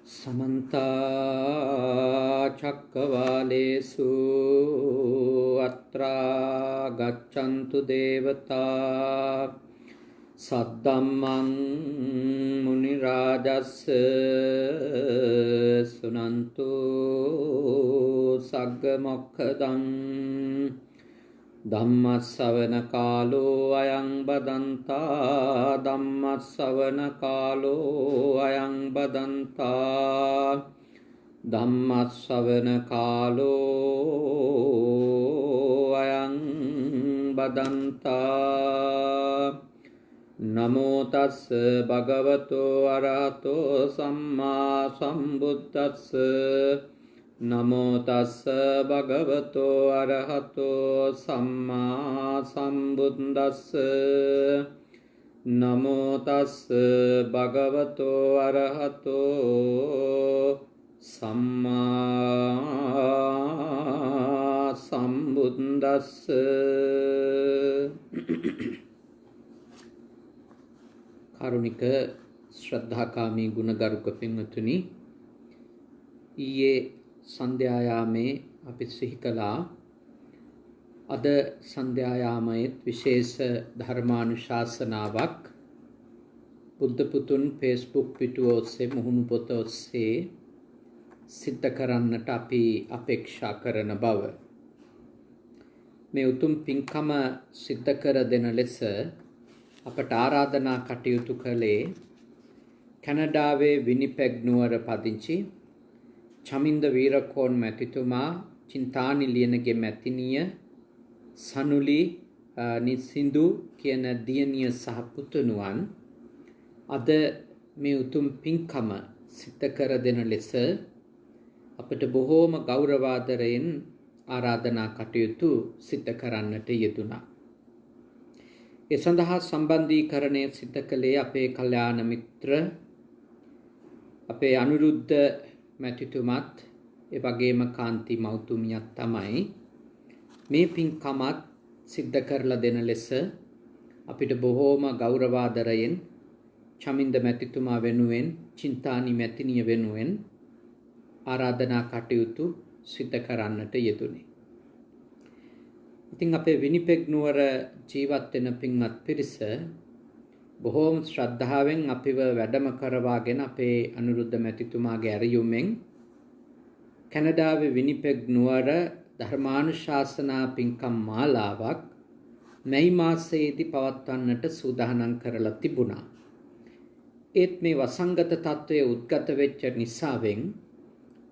समन्ता चक्रवालेषु अत्रा गच्छन्तु देवता सद्धम्मं मुनिराजस्य सुनन्तु सग्गमोक्खदं धम्मश्रवण कालो अयं बदन्ता धम्मश्रवण कालो अयं बदन्ता धम्मश्रवण कालो अयं बदन्ता नमो तस् भगवतो अरहतो सम्मा सम्बुद्धस्स नमो तस् भगवतो अरहतो सम्मा सम्बुद्धस्स नमो तस् भगवतो अरहतो सम्मा सम्बुद्धस्स कारुणिक श्रद्धाकामी गुणगरुक पिंगतुनि ඊයේ සන්ධ්‍යායාමේ අපි සිහි කළා අද සන්ධ්‍යායාමයේ විශේෂ ධර්මානුශාසනාවක් බුද්ධ පුතුන් Facebook පිටුව ඔස්සේ මුහුණු පොත ඔස්සේ සිද්ධ කරන්නට අපි අපේක්ෂා කරන බව මේ උතුම් පින්කම සිද්ධ කර දෙන ලෙස අපට ආරාධනා කටයුතු කළේ කැනඩාවේ විනිපෙග් නුවර පදිංචි චමින්ද වීරකෝන් මැතිතුමා චින්තානි ලියනගේ මැතිනිය සනුලි නිසින්දු කියන දියණිය සහ පුතුණුවන් අද මේ උතුම් පින්කම සිද්ධ කර දෙන ලෙස අපට බොහෝම ගෞරවාදරයෙන් ආරාධනා කටයුතු සිද්ධ කරන්නට යෙදුණා. ඒ සඳහා සම්බන්ධීකරණය සිද්ධ කළේ අපේ කල්යාණ මිත්‍ර අපේ අනුරුද්ධ මැතිතුමත් ඒ වගේම කාන්ති මෞතුමියත් තමයි මේ පින්කමත් සිද්ධ කරලා දෙන ලෙස අපිට බොහෝම ගෞරවාදරයෙන් චමින්ද මැතිතුමා වෙනුවෙන් චින්තානි මැතිනිය වෙනුවෙන් ආරාධනා කටයුතු සිද්ධ කරන්නට යෙදුනේ. ඉතින් අපේ විනිපෙග් නුවර ජීවත් වෙන පින්වත් පිරිස බොහෝම ශ්‍රද්ධාවෙන් අපිව වැඩම කරවාගෙන අපේ අනුරුද්ධ මැතිතුමාගේ ඇරයුමෙන් කැනඩාවේ විනිපෙග් නුවර ධර්මානුශාසනා පින්කම් මාලාවක් මැයි මාසයේදී පවත්වන්නට සූදානම් කරලා තිබුණා. ඒත් මේ වසංගත තත්ත්වයේ උද්ගත වෙච්ච නිසාවෙන්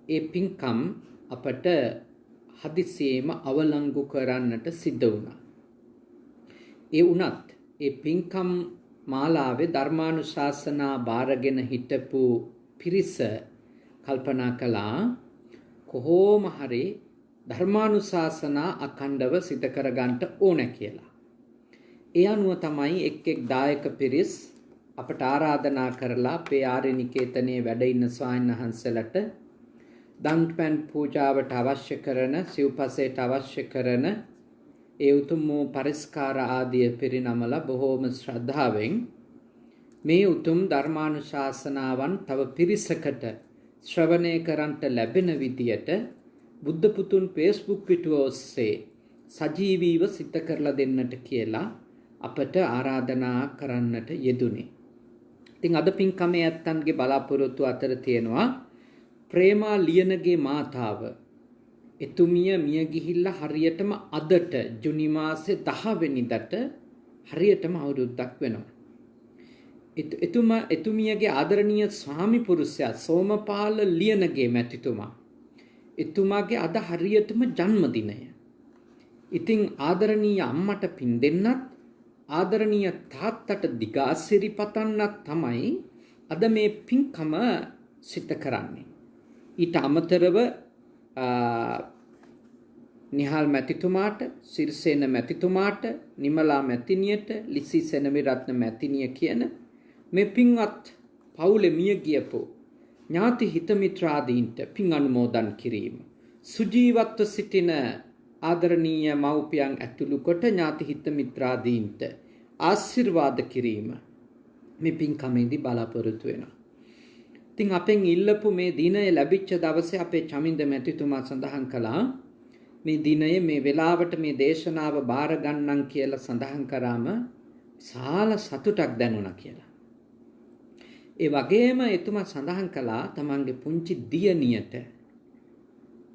ඒ පින්කම් අපට හදිසියෙම අවලංගු කරන්නට සිද්ධ වුණා. ඒ වුණත් ඒ පින්කම් මාලාවේ ධර්මානුශාසනා බාරගෙන හිටපු පිරිස කල්පනා කළා කොහොම හරි ධර්මානුශාසනා අඛණ්ඩව සිද්ධ කරගන්න ඕන කියලා. ඒ අනුව තමයි එක් දායක පිරිස් අපට ආරාධනා කරලා අපේ ආර්ය නිකේතනයේ වැඩ ඉන්න ස්වාමීන් වහන්සේලාට දන්පැන් පූජාවට අවශ්‍ය කරන සිව්පසයට අවශ්‍ය කරන ඒ උතුම් වූ පරිස්කාර ආදිය පිරිනමලා බොහෝම ශ්‍රද්ධාවෙන් මේ උතුම් ධර්මානුශාසනාවන් තව පිරිසකට ශ්‍රවණය කරන්ට ලැබෙන විදියට බුද්ධ පුතුන් Facebook පිටුව ඔස්සේ සජීවීව සිද්ධ කරලා දෙන්නට කියලා අපට ආරාධනා කරන්නට යෙදුනේ. ඉතින් අද පින්කමේ ඇත්තන්ගේ බලාපොරොත්තු අතර තියෙනවා ප්‍රේමා ලියනගේ මාතාව එතුමිය මිය ගිහිල්ලා හරියටම අදට ජුනි මාසේ 10 වෙනිදාට හරියටම අවුරුද්දක් වෙනවා. එතුමියගේ ආදරණීය ස්වාමි පුරුෂයා සෝමපාල ලියනගේ මැතිතුමා එතුමාගේ අද හරියටම ජන්මදිනය. ඉතින් ආදරණීය අම්මට පින් දෙන්නත් ආදරණීය තාත්තට දිගාසිරි පතන්නත් තමයි අද මේ පින්කම සිද්ධ කරන්නේ. ඊට අමතරව නිහාල් මැතිතුමාට සිරිසේන මැතිතුමාට නිමලා මැතිනියට ලිසි සෙනවිරත්න මැතිනිය කියන මේ පින්වත් පවුලේ මිය ගියපු ඥාති හිත මිත්‍රාදීන්ට පින් අනුමෝදන් කිරීම සුජීවත්ව සිටින ආදරණීය මව්පියන් ඇතුළු කොට ඥාති හිත මිත්‍රාදීන්ට ආශිර්වාද කිරීම මේ පින්කමේදී බලාපොරොත්තු වෙනවා. ඉතින් අපෙන් ඉල්ලපු මේ දිනය ලැබිච්ච දවසේ අපේ චමින්ද මැතිතුමා සඳහන් කළා මේ දිනය මේ වෙලාවට මේ දේශනාව බාර ගන්නම් කියලා සඳහන් කරාම සාල සතුටක් දැනුණා කියලා. ඒ වගේම එතුමා සඳහන් කළා තමන්ගේ පුංචි දියණියට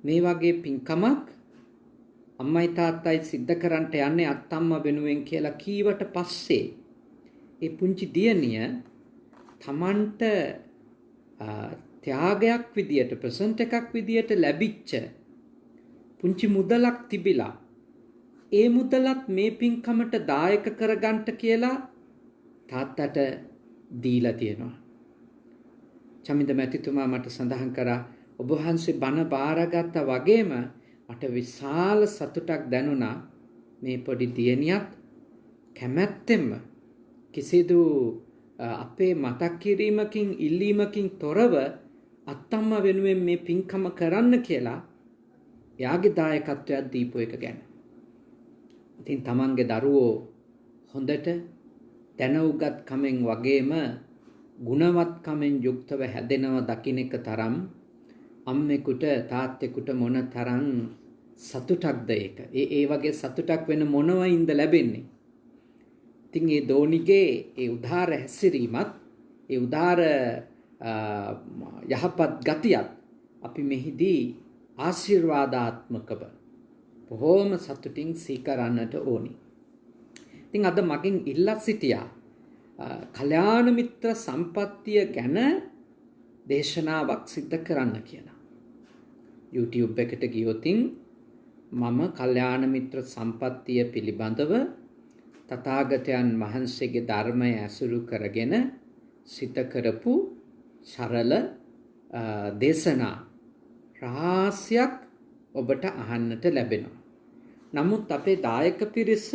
මේ වගේ පින්කමක් අම්මයි තාත්තයි සිද්ධ කරන්නට යන්නේ අත්තම්මා වෙනුවෙන් කියලා කීවට පස්සේ ඒ පුංචි දියණිය තමන්ට ත්‍යාගයක් විදියට ප්‍රසන්ට් එකක් විදියට ලැබිච්ච පුංචි මුදලක් තිබිලා ඒ මුදලත් මේ පින්කමට දායක කරගන්න කියලා තාත්තට දීලා තියෙනවා. චමින්ද මැතිතුමා මට සඳහන් කරා ඔබ වහන්සේ බණ බාරගත්තා වගේම මට විශාල සතුටක් දැනුණා මේ පොඩි දියණියත් කැමැත්තෙන්ම කිසිදු අපේ මතක් කිරීමකින් ඉල්ලීමකින් තොරව අත්තම්මා වෙනුවෙන් මේ පින්කම කරන්න කියලා එයාගේ දායකත්වයක් දීපු එක ගැන. ඉතින් තමන්ගේ දරුවෝ හොඳට දැනුගත් කමෙන් වගේම ගුණවත් කමෙන් යුක්තව හැදෙනව දකින්න එක තරම් අම්මෙකුට තාත්තෙකුට මොන තරම් සතුටක්ද ඒක. ඒ වගේ සතුටක් වෙන මොනවයින්ද ලැබෙන්නේ. ඉතින් ඒ දෝනිගේ ඒ උදාර හැසිරීමත් ඒ උදාර යහපත් ගතියත් අපි මෙහිදී ආශිර්වාදාත්මකව බොහෝම සතුටින් සීකරන්නට ඕනි. ඉතින් අද මගෙන් ඉල්ලා සිටියා කල්යාණ මිත්‍ර සම්පත්තිය ගැන දේශනාවක් සිද්ධ කරන්න කියලා. YouTube එකට ගියොතින් මම කල්යාණ මිත්‍ර සම්පත්තිය පිළිබඳව තථාගතයන් වහන්සේගේ ධර්මය ඇසුරු කරගෙන සිත කරපු සරල දේශනා රහස්‍යයක් ඔබට අහන්නට ලැබෙනවා. නමුත් අපේ දායක පිරිස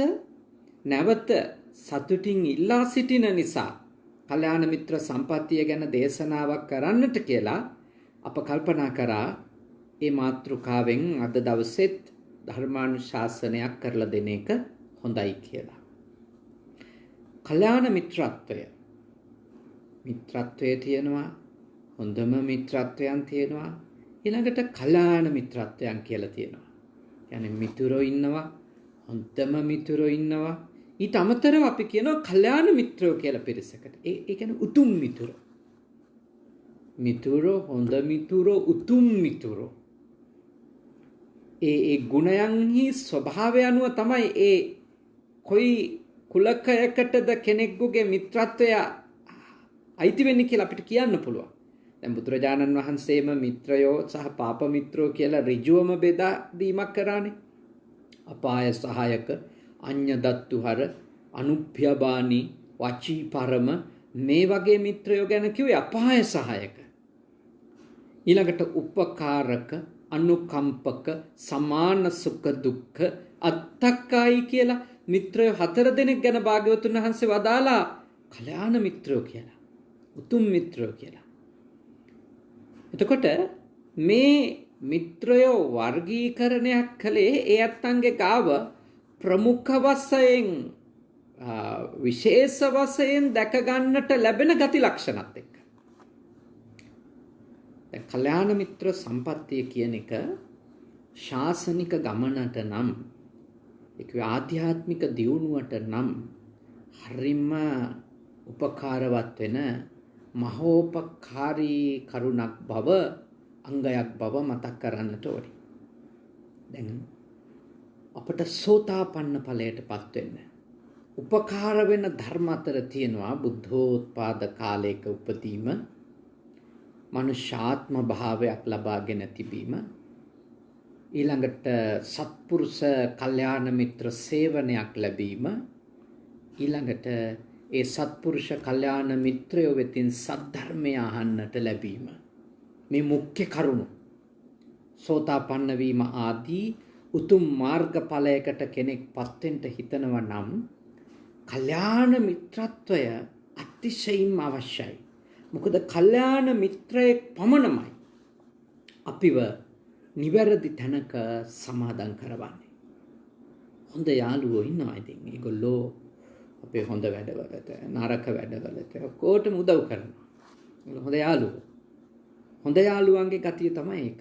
නැවත සතුටින් ඉල්ලා සිටින නිසා කල්යාණ මිත්‍ර සම්පත්තිය ගැන දේශනාවක් කරන්නට කියලා අප කල්පනා කරා ඒ මාතෘකාවෙන් අද දවසෙත් ධර්මානුශාසනයක් කරලා දෙන එක හොඳයි කියලා. කල්යාණ මිත්‍රත්වයේ තියෙනවා හොඳම මිත්‍රත්වයන් තියෙනවා ඊළඟට කල්යාණ මිත්‍රත්වයන් කියලා තියෙනවා. يعني මිතුරෝ ඉන්නවා හොඳම මිතුරෝ ඉන්නවා ඊට අමතරව අපි කියනවා කල්යාණ මිත්‍රයෝ කියලා පිරිසකට. ඒ කියන්නේ උතුම් මිතුරෝ. මිතුරෝ හොඳ මිතුරෝ උතුම් මිතුරෝ. ඒ ගුණයන්හි ස්වභාවය අනුව තමයි ඒ කොයි කුලකයකටද කෙනෙකුගේ මිත්‍රත්වය අයිති වෙන්නේ කියලා අපිට කියන්න පුළුවන්. දැන් බුදුරජාණන් වහන්සේම මිත්‍රයෝ සහ පාප මිත්‍රෝ කියලා ඍජුවම බෙදා දීමක් කරානේ. අපාය සහායක අඤ්ඤ දත්තුහර අනුභ්‍යබානි වචී පරම මේ වගේ මිත්‍රයෝ ගැන කිව්වේ අපාය සහායක. ඊළඟට උපකාරක අනුකම්පක සමාන සුඛ දුක්ඛ අත්තක්කයි කියලා මිත්‍රයෝ 4 දෙනෙක් ගැන භාග්‍යවතුන් වහන්සේ වදාලා කල්යාණ මිත්‍රයෝ කියලා. උතුම් මිත්‍රයෝ කියලා. එතකොට මේ මිත්‍රයෝ වර්ගීකරණයක් කළේ ඒ අත්තන්ගේ ගාව ප්‍රමුඛ වශයෙන් විශේෂ වශයෙන් දැක ගන්නට ලැබෙන ගති ලක්ෂණත් එක්ක. දැන් කල්යාණ මිත්‍ර සම්පත්තිය කියන එක ශාසනික ගමනට නම් ඒක ආධ්‍යාත්මික දියුණුවට නම් හරිම උපකාරවත් වෙන මහෝපකාරී කරුණක් බව අංගයක් බව මතක් කරන්නට ඕනි. දැන් අපට සෝතාපන්න ඵලයටපත් වෙන්න උපකාර වෙන ධර්ම අතර තියෙනවා බුද්ධෝත්පාද කාලයක උපදීම, මනුෂ්‍යාත්ම භාවයක් ලබාගෙන තිබීම, ඊළඟට සත්පුරුෂ කල්යාණ මිත්‍ර සේවනයක් ලැබීම, ඊළඟට ඒ සත්පුරුෂ කල්යාණ මිත්‍රයෝ වෙතින් සද්ධර්මය අහන්නට ලැබීම. මේ මුඛ්‍ය කරුණු සෝතාපන්න වීම ආදී උතුම් මාර්ගඵලයකට කෙනෙක්පත් වෙන්න හිතනවා නම් කල්යාණ මිත්‍රත්වය අතිශයින්ම අවශ්‍යයි. මොකද කල්යාණ මිත්‍රයෙක් පමණමයි අපිව නිවැරදි තැනක සමාදන් කරවන්නේ. හොඳ යාළුවෝ ඉන්නවා ඉතින්. ඒගොල්ලෝ අපේ හොඳ වැඩවලට නරක වැඩවලට කොටම උදව් කරනවා. හොඳ යාළුවෝ. හොඳ යාළුවන්ගේ ගතිය තමයි ඒක.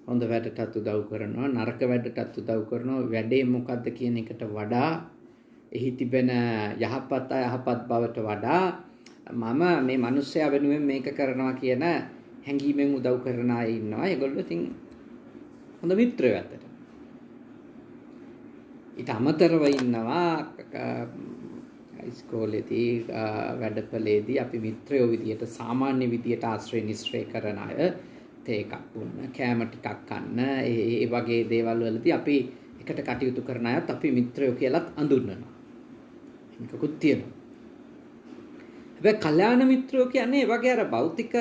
හොඳ වැඩටත් උදව් කරනවා, නරක වැඩටත් උදව් කරනවා. වැඩේ මොකද්ද කියන එකට වඩා එහි තිබෙන යහපත් අයහපත් බවට වඩා මම මේ මිනිස්සයා වෙනුවෙන් මේක කරනවා කියන හැඟීමෙන් උදව් කරන අය ඉන්නවා. ඒගොල්ලෝ ඉතින් හොඳ මිත්‍රයෝ අතර. ඊට අමතරව ඉන්නවා ඉස්කෝලේදී වැඩපළේදී අපි මිත්‍රයෝ විදියට සාමාන්‍ය විදියට ආශ්‍රය නිශ්‍රය කරන අය, තේ එකක් බොන්න, කෑම ටිකක් කන්න, ඒ වගේ දේවල් වලදී අපි එකට කටයුතු කරන අයත් අපි මිත්‍රයෝ කියලාත් අඳුන්වනවා. මේකකුත් තියෙනවා. හැබැයි කල්යාණ මිත්‍රයෝ කියන්නේ ඒ වගේ අර භෞතික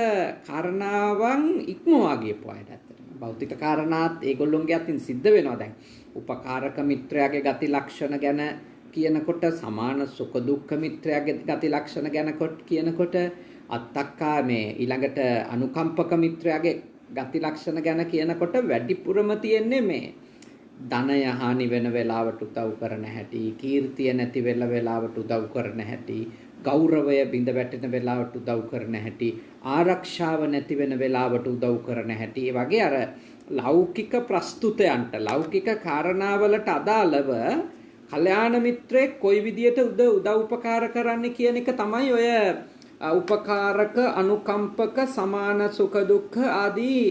කාරණාවන් ඉක්මවා ගියපු අයට ඇත්තටම. භෞතික කාරණාත් ඒගොල්ලොන්ගේ අතින් සිද්ධ වෙනවා දැන්. උපකාරක මිත්‍රයාගේ ගති ලක්ෂණ ගැන කියනකොට, සමාන සුඛ දුක්ඛ මිත්‍රයාගේ ගති ලක්ෂණ ගැන කියනකොට, අත්තක්කා මේ ඊළඟට අනුකම්පක මිත්‍රයාගේ ගති ලක්ෂණ ගැන කියනකොට වැඩිපුරම තියෙන්නේ මේ ධනය හානි වෙන වෙලාවට උදව් කරන හැටි, කීර්තිය නැති වෙලාවට උදව් කරන හැටි, ගෞරවය බිඳ වැටෙන වෙලාවට උදව් කරන හැටි, ආරක්ෂාව නැති වෙන වෙලාවට උදව් කරන හැටි, ඒ වගේ අර ලෞකික ප්‍රස්තුතයන්ට, ලෞකික කාරණාවලට අදාළව කල්යාණ මිත්‍රයෙක් කොයි විදියට උදව් උපකාර කරන්නේ කියන එක තමයි ඔය උපකාරක, අනුකම්පක, සමාන සුඛ දුක්ඛ ආදී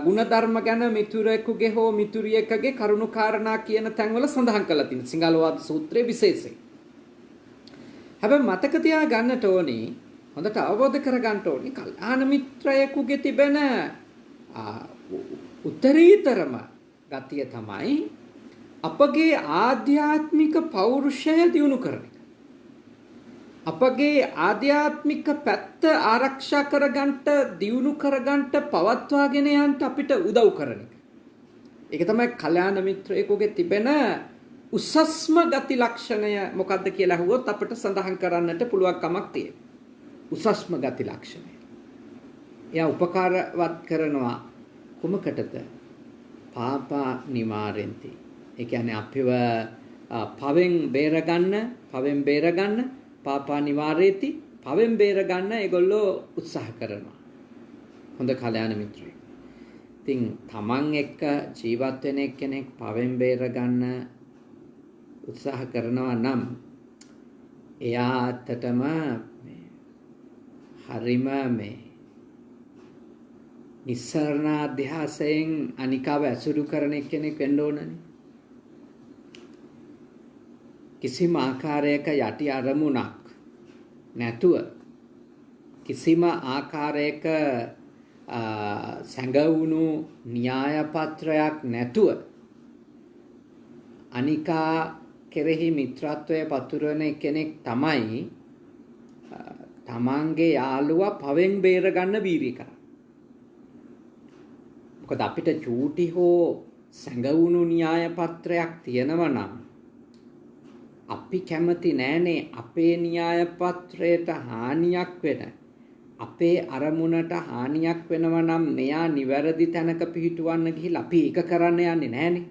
ගුණධර්ම ගැන මිතුරෙකුගේ හෝ මිතුරියකගේ කරුණු කාරණා කියන තැන්වල සඳහන් කරලා තියෙනවා සිංහලවාද සූත්‍රයේ විශේෂයෙන්. හැබැයි මතක තියා ගන්නට ඕනේ, හොඳට අවබෝධ කර ගන්නට ඕනේ කල්යාණ මිත්‍රයෙකුගේ තිබෙන උත්තරීතරම ගතිය තමයි අපගේ ආධ්‍යාත්මික පෞරුෂය දියුණු කරන එක. අපගේ ආධ්‍යාත්මික පැත්ත ආරක්ෂා කරගන්නට, දියුණු කරගන්නට, පවත්වාගෙන යන්න අපිට උදව් කරන එක. ඒක තමයි කල්යාණ මිත්‍රයෙකුගේ තිබෙන උසස්ම ගති ලක්ෂණය මොකක්ද කියලා අහුවොත් අපිට සඳහන් කරන්නට පුළුවන් කමක් තියෙනවා. උසස්ම ගති ලක්ෂණය. එයා උපකාරවත් කරනවා කුමකටද? පාපා නිවාරෙන්ති. ඒ කියන්නේ අපිව පවෙන් බේරගන්න පාපා නිවාරේති, පවෙන් බේරගන්න ඒගොල්ලෝ උත්සාහ කරනවා. හොඳ කල්යාණ මිත්‍රයෙක්. ඉතින් තමන් එක්ක ජීවත් වෙන කෙනෙක් පවෙන් බේරගන්න උත්සාහ කරනවා නම් එයා ඇත්තටම හරිම මේ නිස්සරණ අධ්‍යාසයෙන් අනිකාව ඇසුරු කරන කෙනෙක් වෙන්න ඕනනේ. කිසිම ආකාරයක යටි අරමුණක් නැතුව, කිසිම ආකාරයක සැඟවුණු න්‍යාය පත්‍රයක් නැතුව අනිකා කෙරෙහි මිත්‍රත්වය පතුරවන කෙනෙක් තමයි තමන්ගේ යාළුවා පවෙන් බේරගන්න වීරිය කරන්නේ. මොකද අපිට චූටි හෝ සැඟවුණු න්‍යාය පත්‍රයක් තියෙනවා නම් අපි කැමති නෑනේ අපේ න්‍යාය පත්‍රයට හානියක් වෙන, අපේ අරමුණට හානියක් වෙනවා නම් මෙයා නිවැරදි තැනක පිහිටුවන්න ගිහිල්ලා අපි ඒක කරන්න යන්නේ නෑනේ.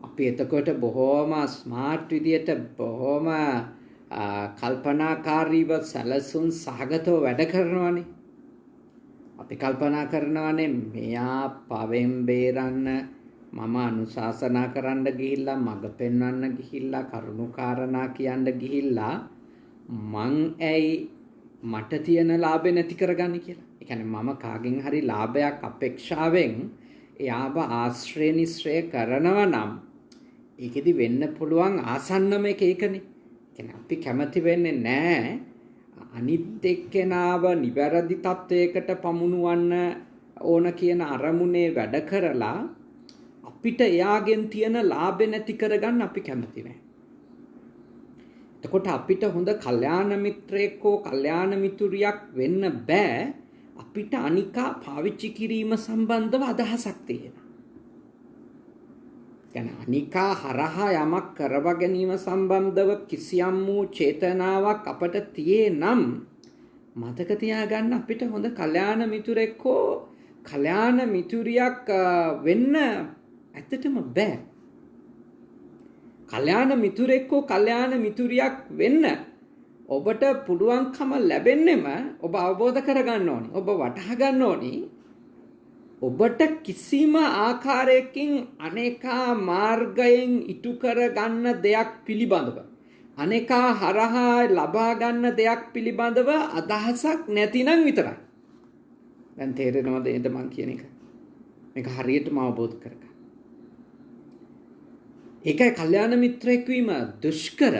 අපි එතකොට බොහොම ස්මාර්ට් විදියට, බොහොම කල්පනාකාරීව සැලසුම් සහගතව වැඩ කරනවානේ. අපි කල්පනා කරනවානේ මෙයා පවෙන් බේරන්න මම අනුශාසනා කරන්න ගිහිල්ලා, මඟ පෙන්වන්න ගිහිල්ලා, කරුණු කාරණා කියන්න ගිහිල්ලා මං ඇයි මට තියෙන ලාභය නැති කරගන්නේ කියලා. ඒ කියන්නේ මම කාගෙන් හරි ලාභයක් අපේක්ෂාවෙන් එයාව ආශ්‍රය නිශ්‍රය කරනවා නම් ඒකෙදි වෙන්න පුළුවන් ආසන්නම එක ඒකනේ. කියන්නේ අපි කැමති වෙන්නේ නැහැ අනිත් එක්කෙනාව නිවැරදි තත්වයකට පමුණුවන්න ඕන කියන අරමුණේ වැඩ කරලා අපිට එයාගෙන් තියෙන ලාභය නැති කරගන්න අපි කැමති නැහැ. එතකොට අපිට හොඳ කල්යාණ මිත්‍රයෙක් හෝ කල්යාණ මිතුරියක් වෙන්න බෑ අපිට අනිකා පාවිච්චි කිරීම සම්බන්ධව අදහසක් තියෙනවා. කියන්නේ අනිකා හරහා යමක් කරව ගැනීම සම්බන්ධව කිසියම් වූ චේතනාවක් අපට තියේ නම් මතක තියාගන්න අපිට හොඳ කල්යාණ මිතුරෙක් හෝ කල්යාණ මිතුරියක් වෙන්න ඇත්තටම බෑ. කල්යාණ මිතුරෙක් හෝ කල්යාණ මිතුරියක් වෙන්න ඔබට පුළුවන්කම ලැබෙන්නෙම ඔබ අවබෝධ කරගන්න ඕනි. ඔබ වටහා ගන්න ඕනි. ඔබට කිසිම ආකාරයකින් අනේකා මාර්ගයෙන් ඉටු කරගන්න දෙයක් පිළිබඳව අනේකා හරහා ලබා ගන්න දෙයක් පිළිබඳව අදහසක් නැතිනම් විතරයි. දැන් තේරෙනවද නේද මං කියන එක? මේක හරියටම අවබෝධ කරගන්න. ඒකයි කල්යාණ මිත්‍රයෙක් වීම දුෂ්කර.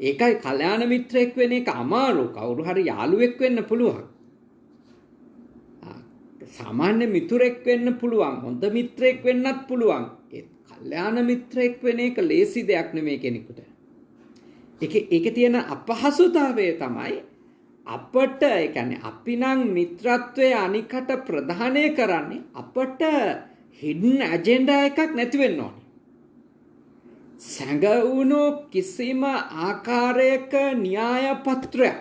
ඒකයි කල්යාණ මිත්‍රයෙක් වෙන එක අමාරු. කවුරු හරි යාළුවෙක් වෙන්න පුළුවන්. සාමාන්‍ය මිතුරෙක් වෙන්න පුළුවන්. හොඳ මිත්‍රයෙක් වෙන්නත් පුළුවන්. ඒ කල්යාණ මිත්‍රයෙක් වෙන එක ලේසි දෙයක් නෙමෙයි කෙනෙකුට. ඒකේ තියෙන අපහසුතාවය තමයි අපට ඒ කියන්නේ අපි නම් මිත්‍රත්වයේ අනිකට ප්‍රධානය කරන්නේ අපට හිඩන් ඇජෙන්ඩා එකක් නැති වෙන්න ඕනේ. සැඟවුණු කිසිම ආකාරයක න්‍යාය පත්‍රයක්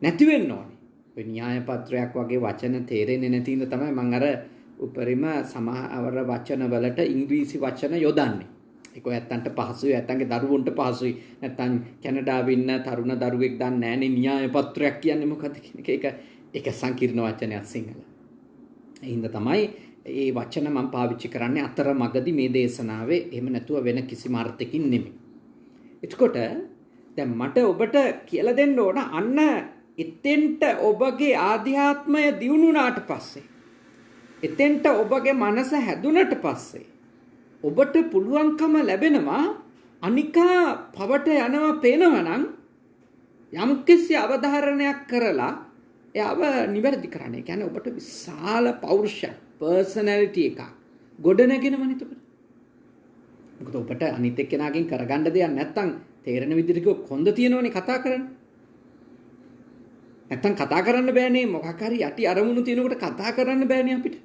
නැති වෙන්න ඕනේ. ඔය න්‍යාය පත්‍රයක් වගේ වචන තේරෙන්නේ නැති ඉඳ තමයි මම අර උපරිම සමහර වචන වලට ඉංග්‍රීසි වචන යොදන්නේ. ඒක ඇත්තන්ට පහසුයි, ඇත්තන්ගේ දරුවන්ට පහසුයි. නැත්තම් කැනඩාවේ ඉන්න තරුණ දරුවෙක් දන්නේ නැහනේ න්‍යාය පත්‍රයක් කියන්නේ මොකක්ද කියන එක. ඒක සංකීර්ණ වචනයක් සිංහල. ඒ හින්දා තමයි ඒ වචන මම පාවිච්චි කරන්නේ අතරමඟදී මේ දේශනාවේ. එහෙම නැතුව වෙන කිසිම අර්ථයකින් නෙමෙයි. එතකොට දැන් මට ඔබට කියලා දෙන්න ඕන අන්න එතෙන්ට ඔබගේ ආධ්‍යාත්මය දියුණුනාට පස්සේ එතෙන්ට ඔබගේ මනස හැදුනට පස්සේ ඔබට පුළුවන්කම ලැබෙනවා අනිකා පවට යනවා පේනවා නම් යම්කිසි අවධාරණයක් කරලා එයාව නිවැරදි කරන්න. ඒ කියන්නේ ඔබට විශාල පෞරුෂයක්, පර්සනැලිටි එකක් ගොඩ නැගෙනවනේ එතකොට. මොකද ඔබට අනිත් එක්කෙනාගෙන් කරගන්න දෙයක් නැත්තම් තේරෙන විදිහට කොන්ද තියෙනවනේ කතා කරන්න. නැත්තම් කතා කරන්න බෑනේ. මොකක් හරි යටි අරමුණු තියෙනකොට කතා කරන්න බෑනේ අපිට.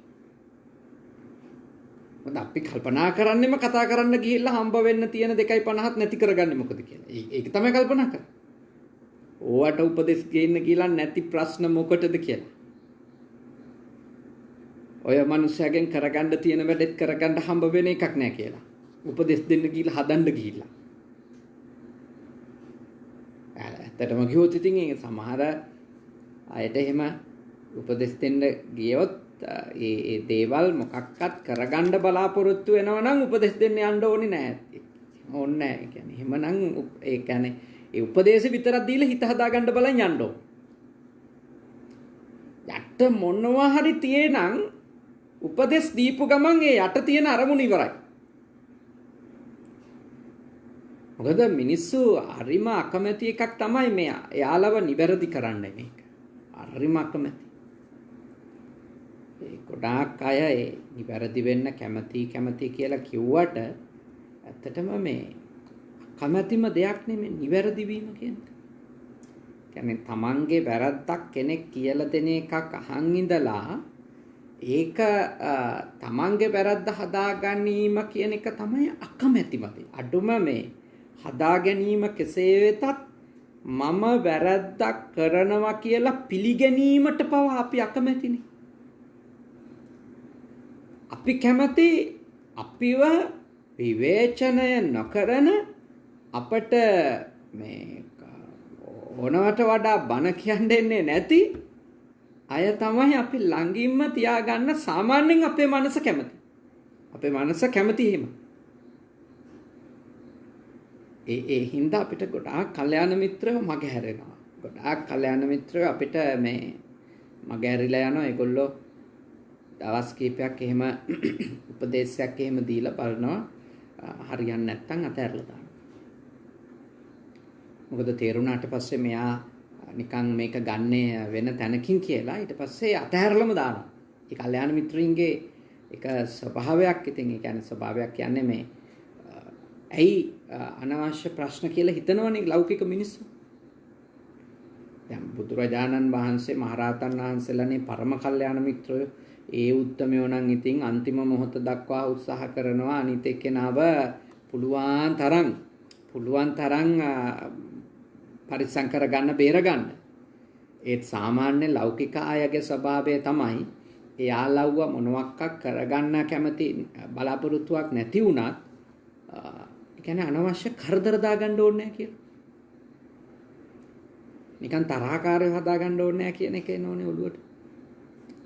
මොකද අපි කල්පනා කරන්නේම කතා කරන්න ගිහිල්ලා හම්බ වෙන්න තියෙන 2.50ක් නැති කරගන්නේ මොකද කියලා. ඒක තමයි කල්පනා කරන්නේ. ඕවට උපදෙස් ගේන්න කියලා නැති ප්‍රශ්න මොකටද කියලා. ඔය මිනිස්සුගෙන් කරගන්න තියෙන වැඩෙත් කරගන්න හම්බ වෙන එකක් නෑ කියලා. උපදෙස් දෙන්න ගිහිල්ලා හදන්න ගිහිල්ලා. ඇත්තටම කිව්වොත් ඉතින් ඒ සමහර අයට එහෙම උපදෙස් දෙන්න ගියොත් ඒ දේවල් මොකක්වත් කරගන්න බලාපොරොත්තු වෙනවා නම් උපදෙස් දෙන්න යන්න ඕනේ නෑ. ඕනේ නෑ. ඒ කියන්නේ එහෙමනම් ඒ කියන්නේ ඒ උපදේශ විතරක් දීලා හිත හදාගන්න බලන් යන්න ඕන. යට මොනවා හරි තියෙනම් උපදේශ දීපු ගමන් ඒ යට තියෙන අරමුණ ඉවරයි. මොකද මිනිස්සු හරිම අකමැති එකක් තමයි මේ එයාලව නිවැරදි කරන්නේ මේක. හරිම අකමැති. ඒ ගොඩාක් අය ඒ නිවැරදි වෙන්න කැමති කියලා කිව්වට ඇත්තටම මේ කැමැතිම දෙයක් නෙමෙයි නිවැරදි වීම කියන්නේ. කියන්නේ තමන්ගේ වැරද්දක් කෙනෙක් කියලා දෙන එකක් අහන් ඉඳලා ඒක තමන්ගේ වැරද්ද හදා ගැනීම කියන එක තමයි අකමැතිම දේ. අඩුම මේ හදා ගැනීම කෙසේ වෙතත් මම වැරද්දක් කරනවා කියලා පිළිගැනීමට පවා අපි අකමැතිනේ. අපි කැමති අපිව විවේචනය නොකරන අපට මේ ඕනවට වඩා බන කියන්නේ නැති අය තමයි අපි ළඟින්ම තියාගන්න සාමාන්‍යයෙන් අපේ මනස කැමති. අපේ මනස කැමති එහෙම. ඒ හින්දා අපිට ගොඩාක් කල්යාණ මිත්‍රයෝ මගහැරෙනවා. ගොඩාක් කල්යාණ මිත්‍රයෝ අපිට මේ මගහැරිලා යනවා. ඒගොල්ලෝ දවස් කීපයක් එහෙම උපදේශයක් එහෙම දීලා බලනවා. හරියන්නේ නැත්නම් අතහැරලා දානවා. මොකද තේරුණාට පස්සේ මෙයා නිකන් මේක ගන්නේ වෙන තැනකින් කියලා ඊට පස්සේ අතහැරලම දානවා. ඒ කල්යාණ මිත්‍රින්ගේ එක ස්වභාවයක්. ඉතින් ඒ කියන්නේ ස්වභාවයක් කියන්නේ මේ ඇයි අනවශ්‍ය ප්‍රශ්න කියලා හිතනවනේ ලෞකික මිනිස්සු. දැන් බුදුරජාණන් වහන්සේ මහරහතන් වහන්සේලානේ පරම කල්යාණ මිත්‍රයෝ. ඒ උත්තමයෝ නම් ඉතින් අන්තිම මොහොත දක්වා උත්සාහ කරනවා අනිත් එක්කෙනාව පුළුවන් තරම් පරිස්සම් කරගන්න බේරගන්න. ඒත් සාමාන්‍ය ලෞකික අයගේ ස්වභාවය තමයි එයාලව්ව මොනවක් කරගන්න කැමති බලාපොරොත්තුවක් නැති වුණත් ඒ කියන්නේ අනවශ්‍ය කරදර දාගන්න ඕනේ නැහැ කියලා. නිකන් තරහකාරයව හදාගන්න ඕනේ නැහැ කියන එක එනෝනේ ඔළුවට.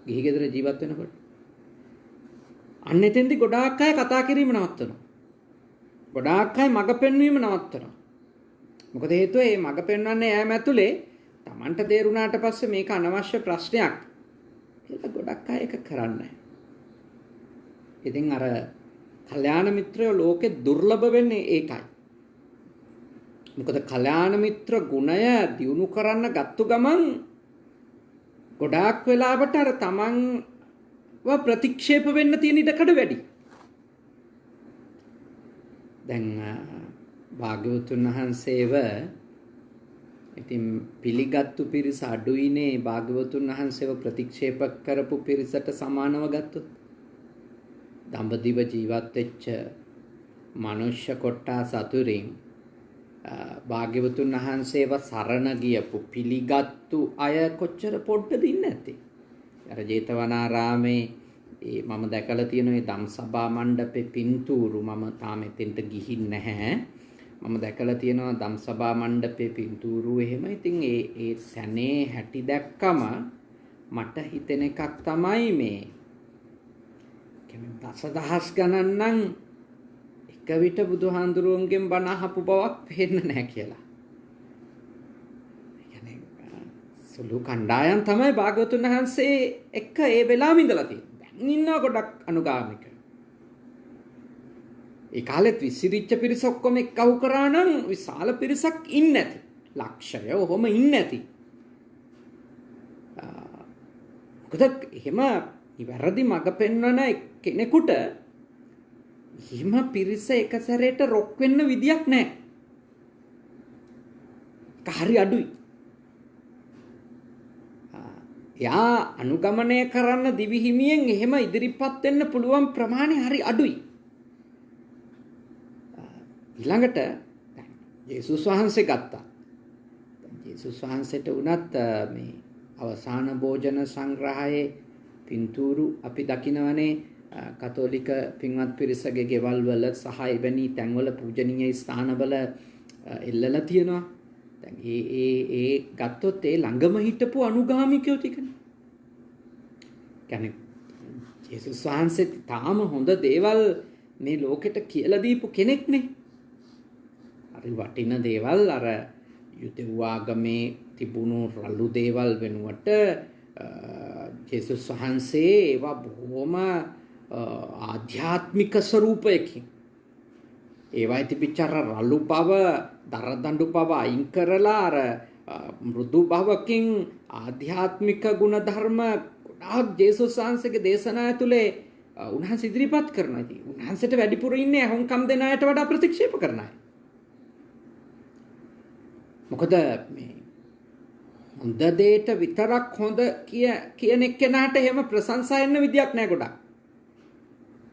ගිහි ගෙදර ජීවත් වෙනකොට. අන්න එතෙන්දී ගොඩාක් අය කතා කිරීම නවත්තනවා. ගොඩාක් අය මඟ පෙන්වීම නවත්තනවා. මොකද හේතුව මේ මඟ පෙන්වන්නේ ඈම ඇතුලේ Tamanට තේරුණාට පස්සේ මේක අනවශ්‍ය ප්‍රශ්නයක් කියලා ගොඩක් අය ඒක කරන්නේ. ඉතින් අර කල්යාණ මිත්‍රයෝ ලෝකේ දුර්ලභ වෙන්නේ ඒකයි. මොකද කල්යාණ මිත්‍ර ගුණය දියුණු කරන්න ගත්තු ගමන් ගොඩාක් වෙලාවට අර තමන්ව ප්‍රතික්ෂේප වෙන්න තියෙන ඉඩකඩ වැඩි. දැන් භාග්‍යවතුන් වහන්සේව ඉතින් පිළිගත්තු පිරිස අඩුයිනේ භාග්‍යවතුන් වහන්සේව ප්‍රතික්ෂේප කරපු පිරිසට සමානව ගත්තොත්. දඹදිව ජීවත් වෙච්ච මනුෂ්‍ය කොට්ටාස අතුරින් භාග්‍යවතුන් වහන්සේව සරණ ගියපු පිළිගත්තු අය කොච්චර පොඩ්ඩද ඉන්නේ නැත්තේ. අර ජේතවනාරාමේ මම දැකලා තියෙන මේ ධම්සභා මණ්ඩපේ පින්තූරු මම තාම එතෙන්ට ගිහින් නැහැ. මම දැකලා තියෙනවා ධම්සභා මණ්ඩපේ පින්තූරු එහෙම. ඉතින් ඒ සැනේ හැටි දැක්කම මට හිතෙන එකක් තමයි මේ දසදහස් ගණන් නම් එක විට බුදුහාඳුරුවන්ගෙන් බණ අහපු බවක් පේන්නේ නැහැ කියලා. يعني සුළු කණ්ඩායම් තමයි භාග්‍යවතුන් වහන්සේ එක්ක ඒ වෙලාවෙ ඉඳලා තියෙන්නේ. දැන් ඉන්නවා ගොඩක් අනුගාමික. ඒ කාලෙත් විසිරිච්ච පිරිස ඔක්කොම එක්කව කරා නම් විශාල පිරිසක් ඉන්නේ නැති. ලක්ෂය ඔහොම ඉන්නේ නැති. මොකද එහෙම වැරදි මඟ පෙන්වන කෙනෙකුට හිම පිරිස එක සැරේට රොක් වෙන්න විදියක් නැහැ. හරි අඩුයි. යා අනුගමනය කරන්න දිවි හිමියෙන් එහෙම ඉදිරිපත් වෙන්න පුළුවන් ප්‍රමාණය හරි අඩුයි. ඊළඟට යේසුස් වහන්සේ ගත්තා. යේසුස් වහන්සේට උනත් මේ අවසාන භෝජන සංග්‍රහයේ පින්තූරු අපි දකිනවනේ කතෝලික පින්වත් පිරිසගේ ගෙවල් වල සහ එවැනි තැන්වල පූජනීය ස්ථානවල එල්ලලා තියෙනවා. දැන් ඒ ගත්තොත් ඒ ළඟම හිටපු අනුගාමිකයෝ ටිකනේ. කියන්නේ යේසුස් වහන්සේ තාම හොඳ දේවල් මේ ලෝකෙට කියලා දීපු කෙනෙක්නේ. හරි වටින දේවල් අර යුදෙව් ආගමේ තිබුණු රළු දේවල් වෙනුවට යේසුස් වහන්සේ ඒවා බොහොම ආධ්‍යාත්මික ස්වරූපයකින් ඒවයි තිබිච්ච අර රළු බව දරදඬු බව අයින් කරලා අර මෘදු බවකින් ආධ්‍යාත්මික ගුණධර්ම ගොඩාක් යේසුස් වහන්සේගේ දේශනා ඇතුලේ උන්වහන්සේ ඉදිරිපත් කරනවා. ඉතින් උන්වහන්සේට වැඩිපුර ඉන්නේ අහුම්කම් දෙන අයට වඩා ප්‍රතික්ෂේප කරන අය. මොකද මේ හොඳ දෙයට විතරක් හොඳ කියන එක්කෙනාට එහෙම ප්‍රශංසා එන්න විදියක් නැහැ ගොඩක්.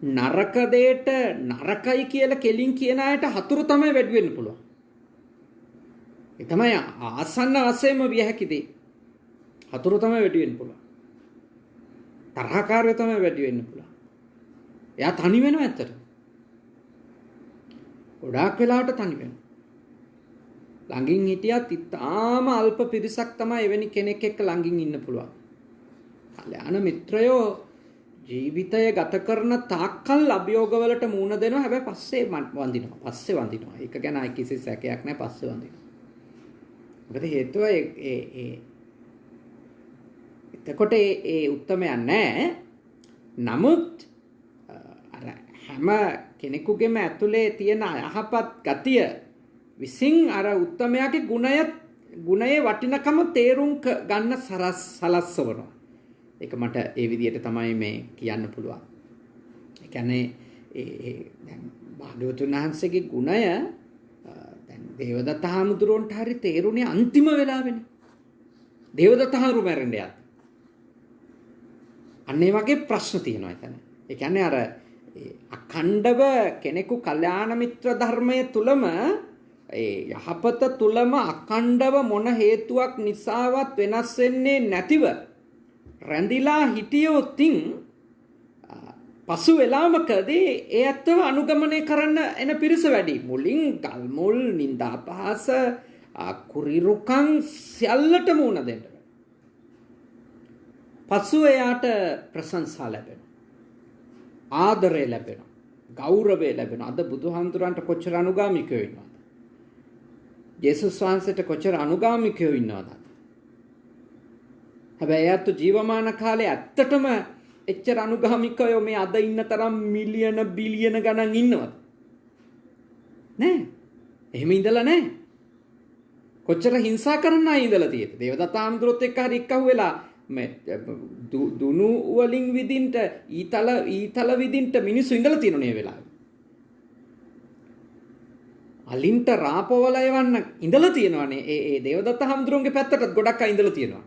නරක දෙයට නරකයි කියලා කෙලින් කියන අයට හතුරු තමයි වැඩි වෙන්න පුළුවන්. ඒ තමයි ආසන්න වශයෙන්ම විය හැකි දේ. හතුරු තමයි වැඩි වෙන්න පුළුවන්. තරහකාරයෝ තමයි වැඩි වෙන්න පුළුවන්. එයා තනි වෙනවා ඇත්තට. ගොඩාක් වෙලාවට තනි වෙනවා. ළඟින් හිටියත් ඉතාම අල්ප පිරිසක් තමයි එවැනි කෙනෙක් එක්ක ළඟින් ඉන්න පුළුවන්. කල්යාණ මිත්‍රයෝ ජීවිතය ගත කරන තාක්කල් අභියෝගවලට මුහුණ දෙනවා. හැබැයි පස්සේ වඳිනවා. ඒක ගැන අයි කිසි සැකයක් නැහැ. පස්සේ වඳිනවා. මොකද හේතුව එතකොට ඒ උත්තමයන් නැහැ. නමුත් අර හැම කෙනෙකුගේම ඇතුලේ තියෙන යහපත් ගතිය විසින් අර උත්තමයාගේ ගුණයේ වටිනකම තේරුම් ගන්න සලස්සවනවා. ඒක මට ඒ විදිහට තමයි මේ කියන්න පුළුවන්. ඒ කියන්නේ දැන් භාග්‍යවතුන් වහන්සේගේ ගුණය දැන් දේවදත්ත හාමුදුරුවන්ට හරි තේරුණේ අන්තිම වෙලාවෙනේ. දේවදත්ත හාමුදුරුවෝ මැරෙන්න යද්දි. අන්න ඒ වගේ ප්‍රශ්න තියෙනවා එතන. ඒ කියන්නේ අර අඛණ්ඩව කෙනෙකු කල්යාණ මිත්‍ර ධර්මයේ තුලම ඒ යහපත තුලම අඛණ්ඩව මොන හේතුවක් නිසාවත් වෙනස් වෙන්නේ නැතිව රැඳිලා හිටියොත්ින් පසු වෙලාවකදී ඒ ඇත්තව අනුගමනය කරන්න එන පිරිස වැඩි. මුලින් ගල්මුල් නින්දා පහස කුරිරුකම් සියල්ලටම උණ දෙන්න. පසුව එයාට ප්‍රශංසා ලැබෙනවා. ආදරය ලැබෙනවා. ගෞරවය ලැබෙනවා. අද බුදුහාමුදුරන්ට කොච්චර අනුගාමිකයෝ ඉන්නවද? යේසුස් වහන්සේට කොච්චර අනුගාමිකයෝ ඉන්නවද? හැබැයි එයාට ජීවමාන කාලේ ඇත්තටම එච්චර අනුගාමිකයෝ මේ අද ඉන්න තරම් මිලියන බිලියන ගණන් ඉන්නවද? නෑ. එහෙම ඉඳලා නෑ. කොච්චර හිංසා කරන්න අය ඉඳලා තියෙද? දේවදත්ත ආමඳුරොත් එක්ක හරි එක්කහුව වෙලා මේ දුනු වලින් විදින්ට ඊතල විදින්ට මිනිස්සු ඉඳලා තියෙනනේ වෙලාවේ. අලින්ට රාපවල යවන්න ඉඳලා තියෙනවානේ. ඒ දේවදත්ත ආමඳුරන්ගේ පැත්තටත් ගොඩක් අය ඉඳලා තියෙනවා.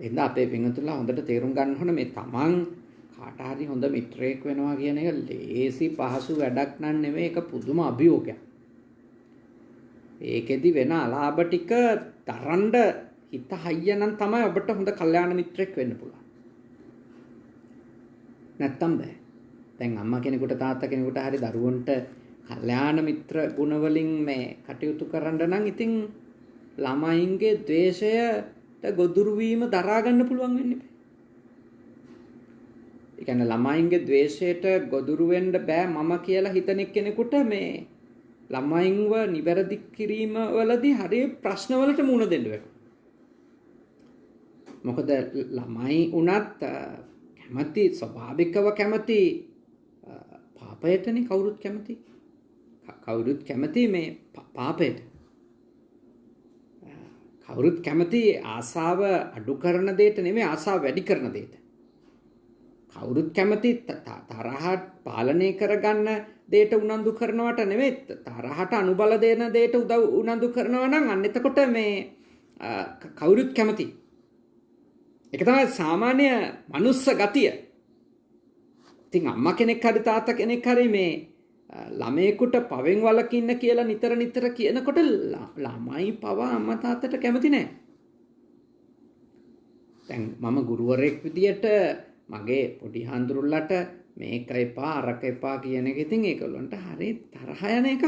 එන්න අපේ පින්වතුන්ලා හොඳට තේරුම් ගන්න ඕන මේ තමන් කාට හරි හොඳ මිත්‍රයෙක් වෙනවා කියන එක ලේසි පහසු වැඩක් නන් නෙමෙයි. ඒක පුදුම අභියෝගයක්. ඒකෙදි වෙන අලාභ ටික තරණ්ඩ හිත හයිය නම් තමයි ඔබට හොඳ කල්යාණ මිත්‍රෙක් වෙන්න පුළුවන්. නැත්තම් බෑ. දැන් අම්මා කෙනෙකුට තාත්තා කෙනෙකුට හරි දරුවන්ට කල්යාණ මිත්‍ර ගුණ වලින් මේ කටයුතු කරන්න නම් ඉතින් ළමයින්ගේ ද්වේෂයට ගොදුරු වීම දරා ගන්න පුළුවන් වෙන්නේ. ඒ කියන්නේ ළමයින්ගේ ද්වේෂයට ගොදුරු වෙන්න බෑ මම කියලා හිතන කෙනෙකුට මේ ළමයින්ව නිවැරදි කිරීම වලදී හරිය ප්‍රශ්න වලට මුහුණ දෙන්න වෙනවා. මොකද ළමයි උනත් කැමති ස්වභාවිකව කැමති පාපයටනේ කවුරුත් කැමති. කවුරුත් කැමති මේ පාපයට. කවුරුත් කැමති ආසාව අඩු කරන දෙයට නෙමෙයි ආසාව වැඩි කරන දෙයට. කවුරුත් කැමති තරහට පාලනය කරගන්න දෙයට උනන්දු කරනවට නෙමෙයි තරහට අනුබල දෙන දෙයට උනන්දු කරනවා නම් අන්න එතකොට මේ කවුරුත් කැමති. ඒක තමයි සාමාන්‍ය මනුස්ස ගතිය. ඉතින් අම්මා කෙනෙක් හරි තාත්තා කෙනෙක් හරි මේ ළමයෙකුට පවෙන් වළකින්න කියලා නිතර කියනකොට ළමයි පවා අම්මා තාත්තට කැමති නැහැ. දැන් මම ගුරුවරයෙක් විදියට මගේ පොඩි හාමුදුරුවන්ලට මේක එපා අරක එපා කියන එක ඉතින් ඒගොල්ලන්ට හරි තරහ යන එකක්.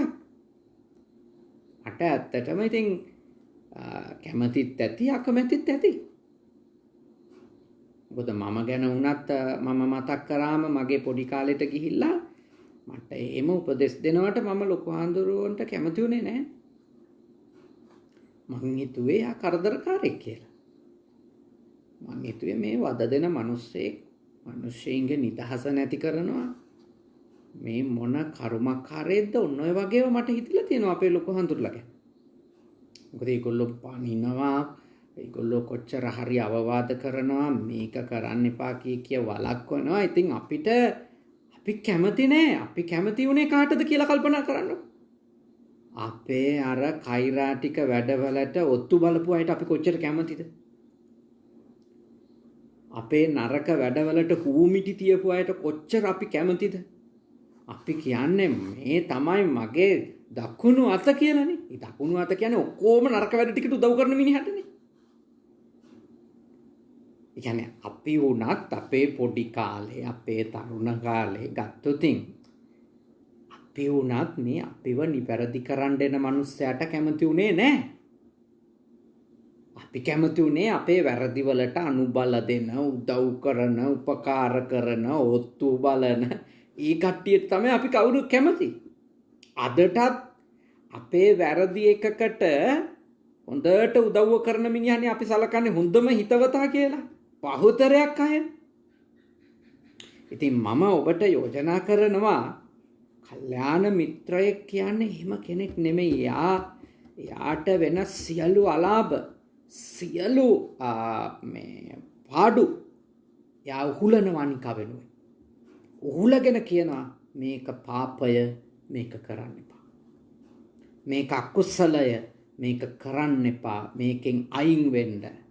මට ඇත්තටම ඉතින් කැමතිත් ඇති අකමැතිත් ඇති. මොකද මම ගැන වුණත් මම මතක් කරාම මගේ පොඩි කාලෙට ගිහිල්ලා මට එහෙම උපදෙස් දෙනවට මම ලොකු හාමුදුරුවන්ට කැමති වුණේ නැහැ. මං හිතුවේ ආ කරදරකාරයෙක් කියලා. මං හිතුවේ මේ වද දෙන මිනිස්සෙක් මිනිස්සෙයින්ගේ නිදහස නැති කරනවා. මේ මොන කර්මකාරයෙක්ද ඔන්න ඔය වගේව මට හිතිලා තියෙනවා අපේ ලොකු හාමුදුරුවලා ගැන. මොකද ඒගොල්ලෝ පනිනවා ඒගොල්ලෝ කොච්චර හරි අවවාද කරනවා මේක කරන්න එපා කිය වළක්වනවා. ඉතින් අපි කැමති නෑ. අපි කැමති උනේ කාටද කියලා කල්පනා කරන්න. අපේ අර කෛරාටික වැඩවලට ඔත්තු බලපු අයට අපි කොච්චර කැමතිද? අපේ නරක වැඩවලට කූමිටි තියපු අයට කොච්චර අපි කැමතිද? අපි කියන්නේ මේ තමයි මගේ දකුණු අත කියලානේ. ඒ දකුණු අත කියන්නේ ඔක්කොම නරක වැඩ ටිකට උදව් කරන මිනිහටනේ. ඒ කියන්නේ අපි වුණත් අපේ පොඩි කාලේ අපේ තරුණ කාලේ ගත්තොතින් අපි වුණත් මේ අපිව නිවැරදි කරන්න එන මිනිස්සයාට කැමති උනේ නැහැ. අපි කැමති උනේ අපේ වැරදි වලට අනුබල දෙන, උදව් කරන, උපකාර කරන, ඔත්තු බලන ඊ කට්ටියට තමයි අපි කවුරුත් කැමති. අදටත් අපේ වැරදි එකකට හොඳට උදව්ව කරන මිනිහනේ අපි සලකන්නේ හොඳම හිතවතා කියලා. බහුතරයක් අය. ඉතින් මම ඔබට යෝජනා කරනවා කල්යාණ මිත්‍රයෙක් කියන්නේ එහෙම කෙනෙක් නෙමෙයි. යාට වෙන සියලු අලාභ සියලු මේ පාඩු යා උහුලනවා නිකා වෙනුවෙන්. උහුලගෙන කියනවා මේක පාපය මේක කරන්න එපා. මේක අකුසලය මේක කරන්න එපා. මේකෙන් අයින් වෙන්න.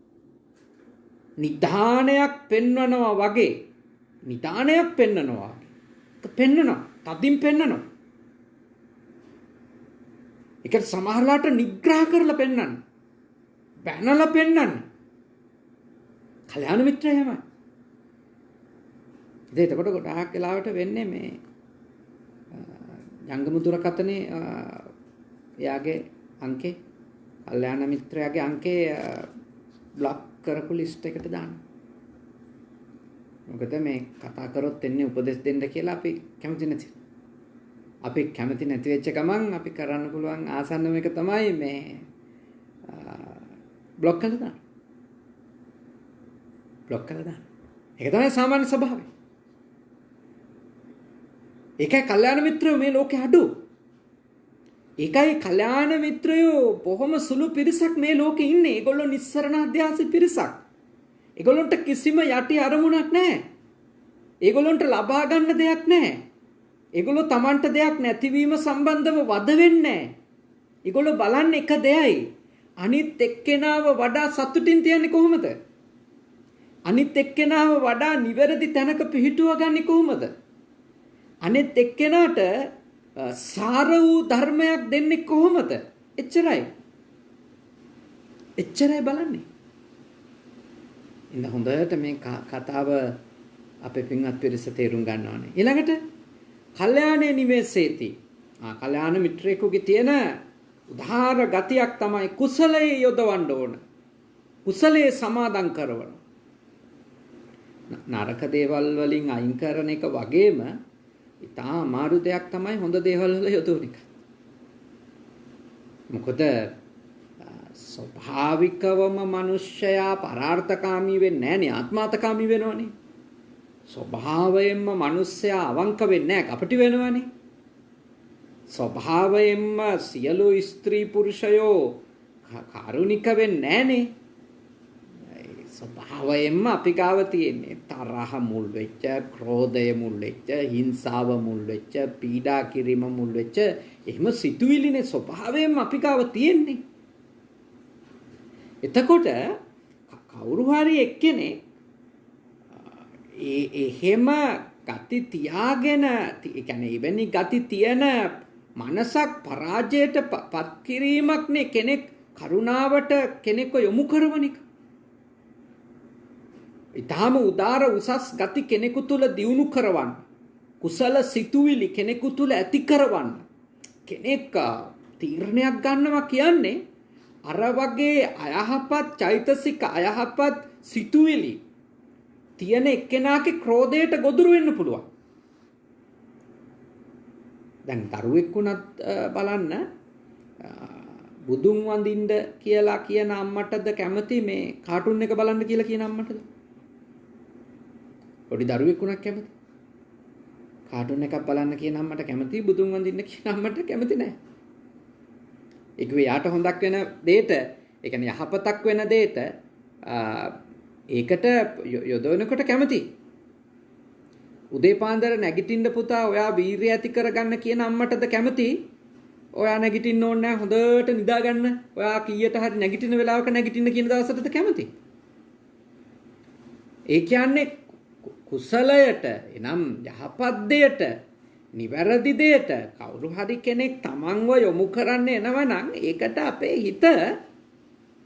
නිධානයක් පෙන්වනවා වගේ. නිධානයක් පෙන්වනවා වගේ. පෙන්වනවා. තදින් පෙන්වනවා. ඒක සමහරලාට නිග්‍රහ කරලා පෙන්වන්න. බැනලා පෙන්වන්න. කල්‍යාණ මිත්‍රය එහෙමයි. එතකොට ගොඩාක් වෙලාවට වෙන්නේ මේ ජංගම දුරකථනේ එයාගේ අංකේ කල්යාණ මිත්‍රයාගේ අංකේ බ්ලොක් කරපු ලිස්ට් එකට දාන්න. මොකද මේ කතා කරොත් එන්නේ උපදෙස් දෙන්න කියලා අපි කැමති නැති. අපි කැමති නැති වෙච්ච ගමන් අපි කරන්න පුළුවන් ආසන්නම එක තමයි මේ බ්ලොක් කරලා දාන්න. බ්ලොක් කරලා දාන්න. ඒක තමයි සාමාන්‍ය ස්වභාවය. ඒකයි කල්යාණ මිත්‍රයෝ මේ ලෝකේ අඩු. ඒකයි කල්යාණ මිත්‍රයෝ බොහොම සුළු පිරිසක් මේ ලෝකේ ඉන්නේ. ඒගොල්ලෝ නිස්සරණ අධ්‍යාස පිරිසක්. ඒගොල්ලන්ට කිසිම යටි අරමුණක් නැහැ. ඒගොල්ලන්ට ලබා ගන්න දෙයක් නැහැ. ඒගොල්ලෝ Tamanට දෙයක් නැතිවීම සම්බන්ධව වද වෙන්නේ නැහැ. ඒගොල්ලෝ බලන්නේ එක දෙයයි. අනිත් එක්කෙනාව වඩා සතුටින් තියන්නේ කොහොමද? අනිත් එක්කෙනාව වඩා නිවැරදි තැනක පිහිටුව ගන්නේ කොහොමද? අනිත් එක්කෙනාට සාර වූ ධර්මයක් දෙන්නේ කොහොමද? එච්චරයි. එච්චරයි බලන්නේ. ඉන්න හොඳට මේ කතාව අපේ පින්වත් පිරිස තේරුම් ගන්න ඕනේ. ඊළඟට කල්යාණේ නිවේසේති. කල්යාණ මිත්‍රයෙකුගේ තියෙන උදාාර ගතියක් තමයි කුසලයේ යොදවන්න ඕන. කුසලයේ සමාදන් කරවන. නරක දේවල් වලින් අයින් කරන එක වගේම ඉතා අමාරු දෙයක් තමයි හොඳ දේවල් වල යොදවන එක. මොකද ස්වභාවිකවම මිනිස්සයා පරාර්ථකාමී වෙන්නේ නැහනේ, ආත්මාර්ථකාමී වෙනවනේ. ස්වභාවයෙන්ම මිනිස්සයා අවංක වෙන්නේ නැහැ, කපටි වෙනවනේ. ස්වභාවයෙන්ම සියලු ස්ත්‍රී පුරුෂයෝ කාරුණික වෙන්නේ නැහනේ. ස්වභාවයෙන්ම අපි ගාව තියෙන්නේ තරහ මුල් වෙච්ච, ක්‍රෝධය මුල් වෙච්ච, හිංසාව මුල් වෙච්ච, පීඩා කිරීම මුල් වෙච්ච එහෙම සිතුවිලිනේ ස්වභාවයෙන්ම අපි ගාව තියෙන්නේ. එතකොට කවුරු හරි එක්කෙනෙක් එහෙම ගති තියාගෙන, ඒ කියන්නේ එවැනි ගති තියෙන මනසක් පරාජයට පත් කිරීමක් නේ කෙනෙක් කරුණාවට කෙනෙක්ව යොමු කරවන එක. ඊටාම උදාර උසස් ගති කෙනෙකු තුල දියුණු කරවන්න, කුසල සිතුවිලි කෙනෙකු තුල ඇති කරවන්න කෙනෙක් තීරණයක් ගන්නවා කියන්නේ අර වගේ අයහපත් චෛතසික, අයහපත් සිතුවිලි තියෙන එක්කෙනාගේ ක්‍රෝධයට ගොදුරු වෙන්න පුළුවන්. දැන් දරුවෙක් වුණත් බලන්න, බුදුන් වඳින්න කියලා කියන අම්මටද කැමති මේ කාටුන් එක බලන්න කියලා කියන අම්මටද? පොඩි දරුවෙක් වුණත් කැමති. කාටුන් එකක් බලන්න කියන අම්මට කැමති, බුදුන් වඳින්න කියන අම්මට කැමති නැහැ. ඒක යාට හොඳක් වෙන දෙයට, ඒ කියන්නේ යහපතක් වෙන දෙයට ඒකට යොදවනකොට කැමති. උදේ පාන්දර නැගිටින්න පුතා ඔයා වීරිය ඇති කරගන්න කියන අම්මටද කැමති? ඔයා නැගිටින්න ඕනේ නැහැ, හොඳට නිදා ගන්න, ඔයා කීයට හරි නැගිටින වෙලාවක නැගිටින්න කියන දවසටද කැමති? ඒ කියන්නේ කුසලයට, එනම් යහපත් දෙයට, නිවැරදි දෙයට කවුරු හරි කෙනෙක් තමන්ව යොමු කරන්න එනවා නම් ඒකට අපේ හිත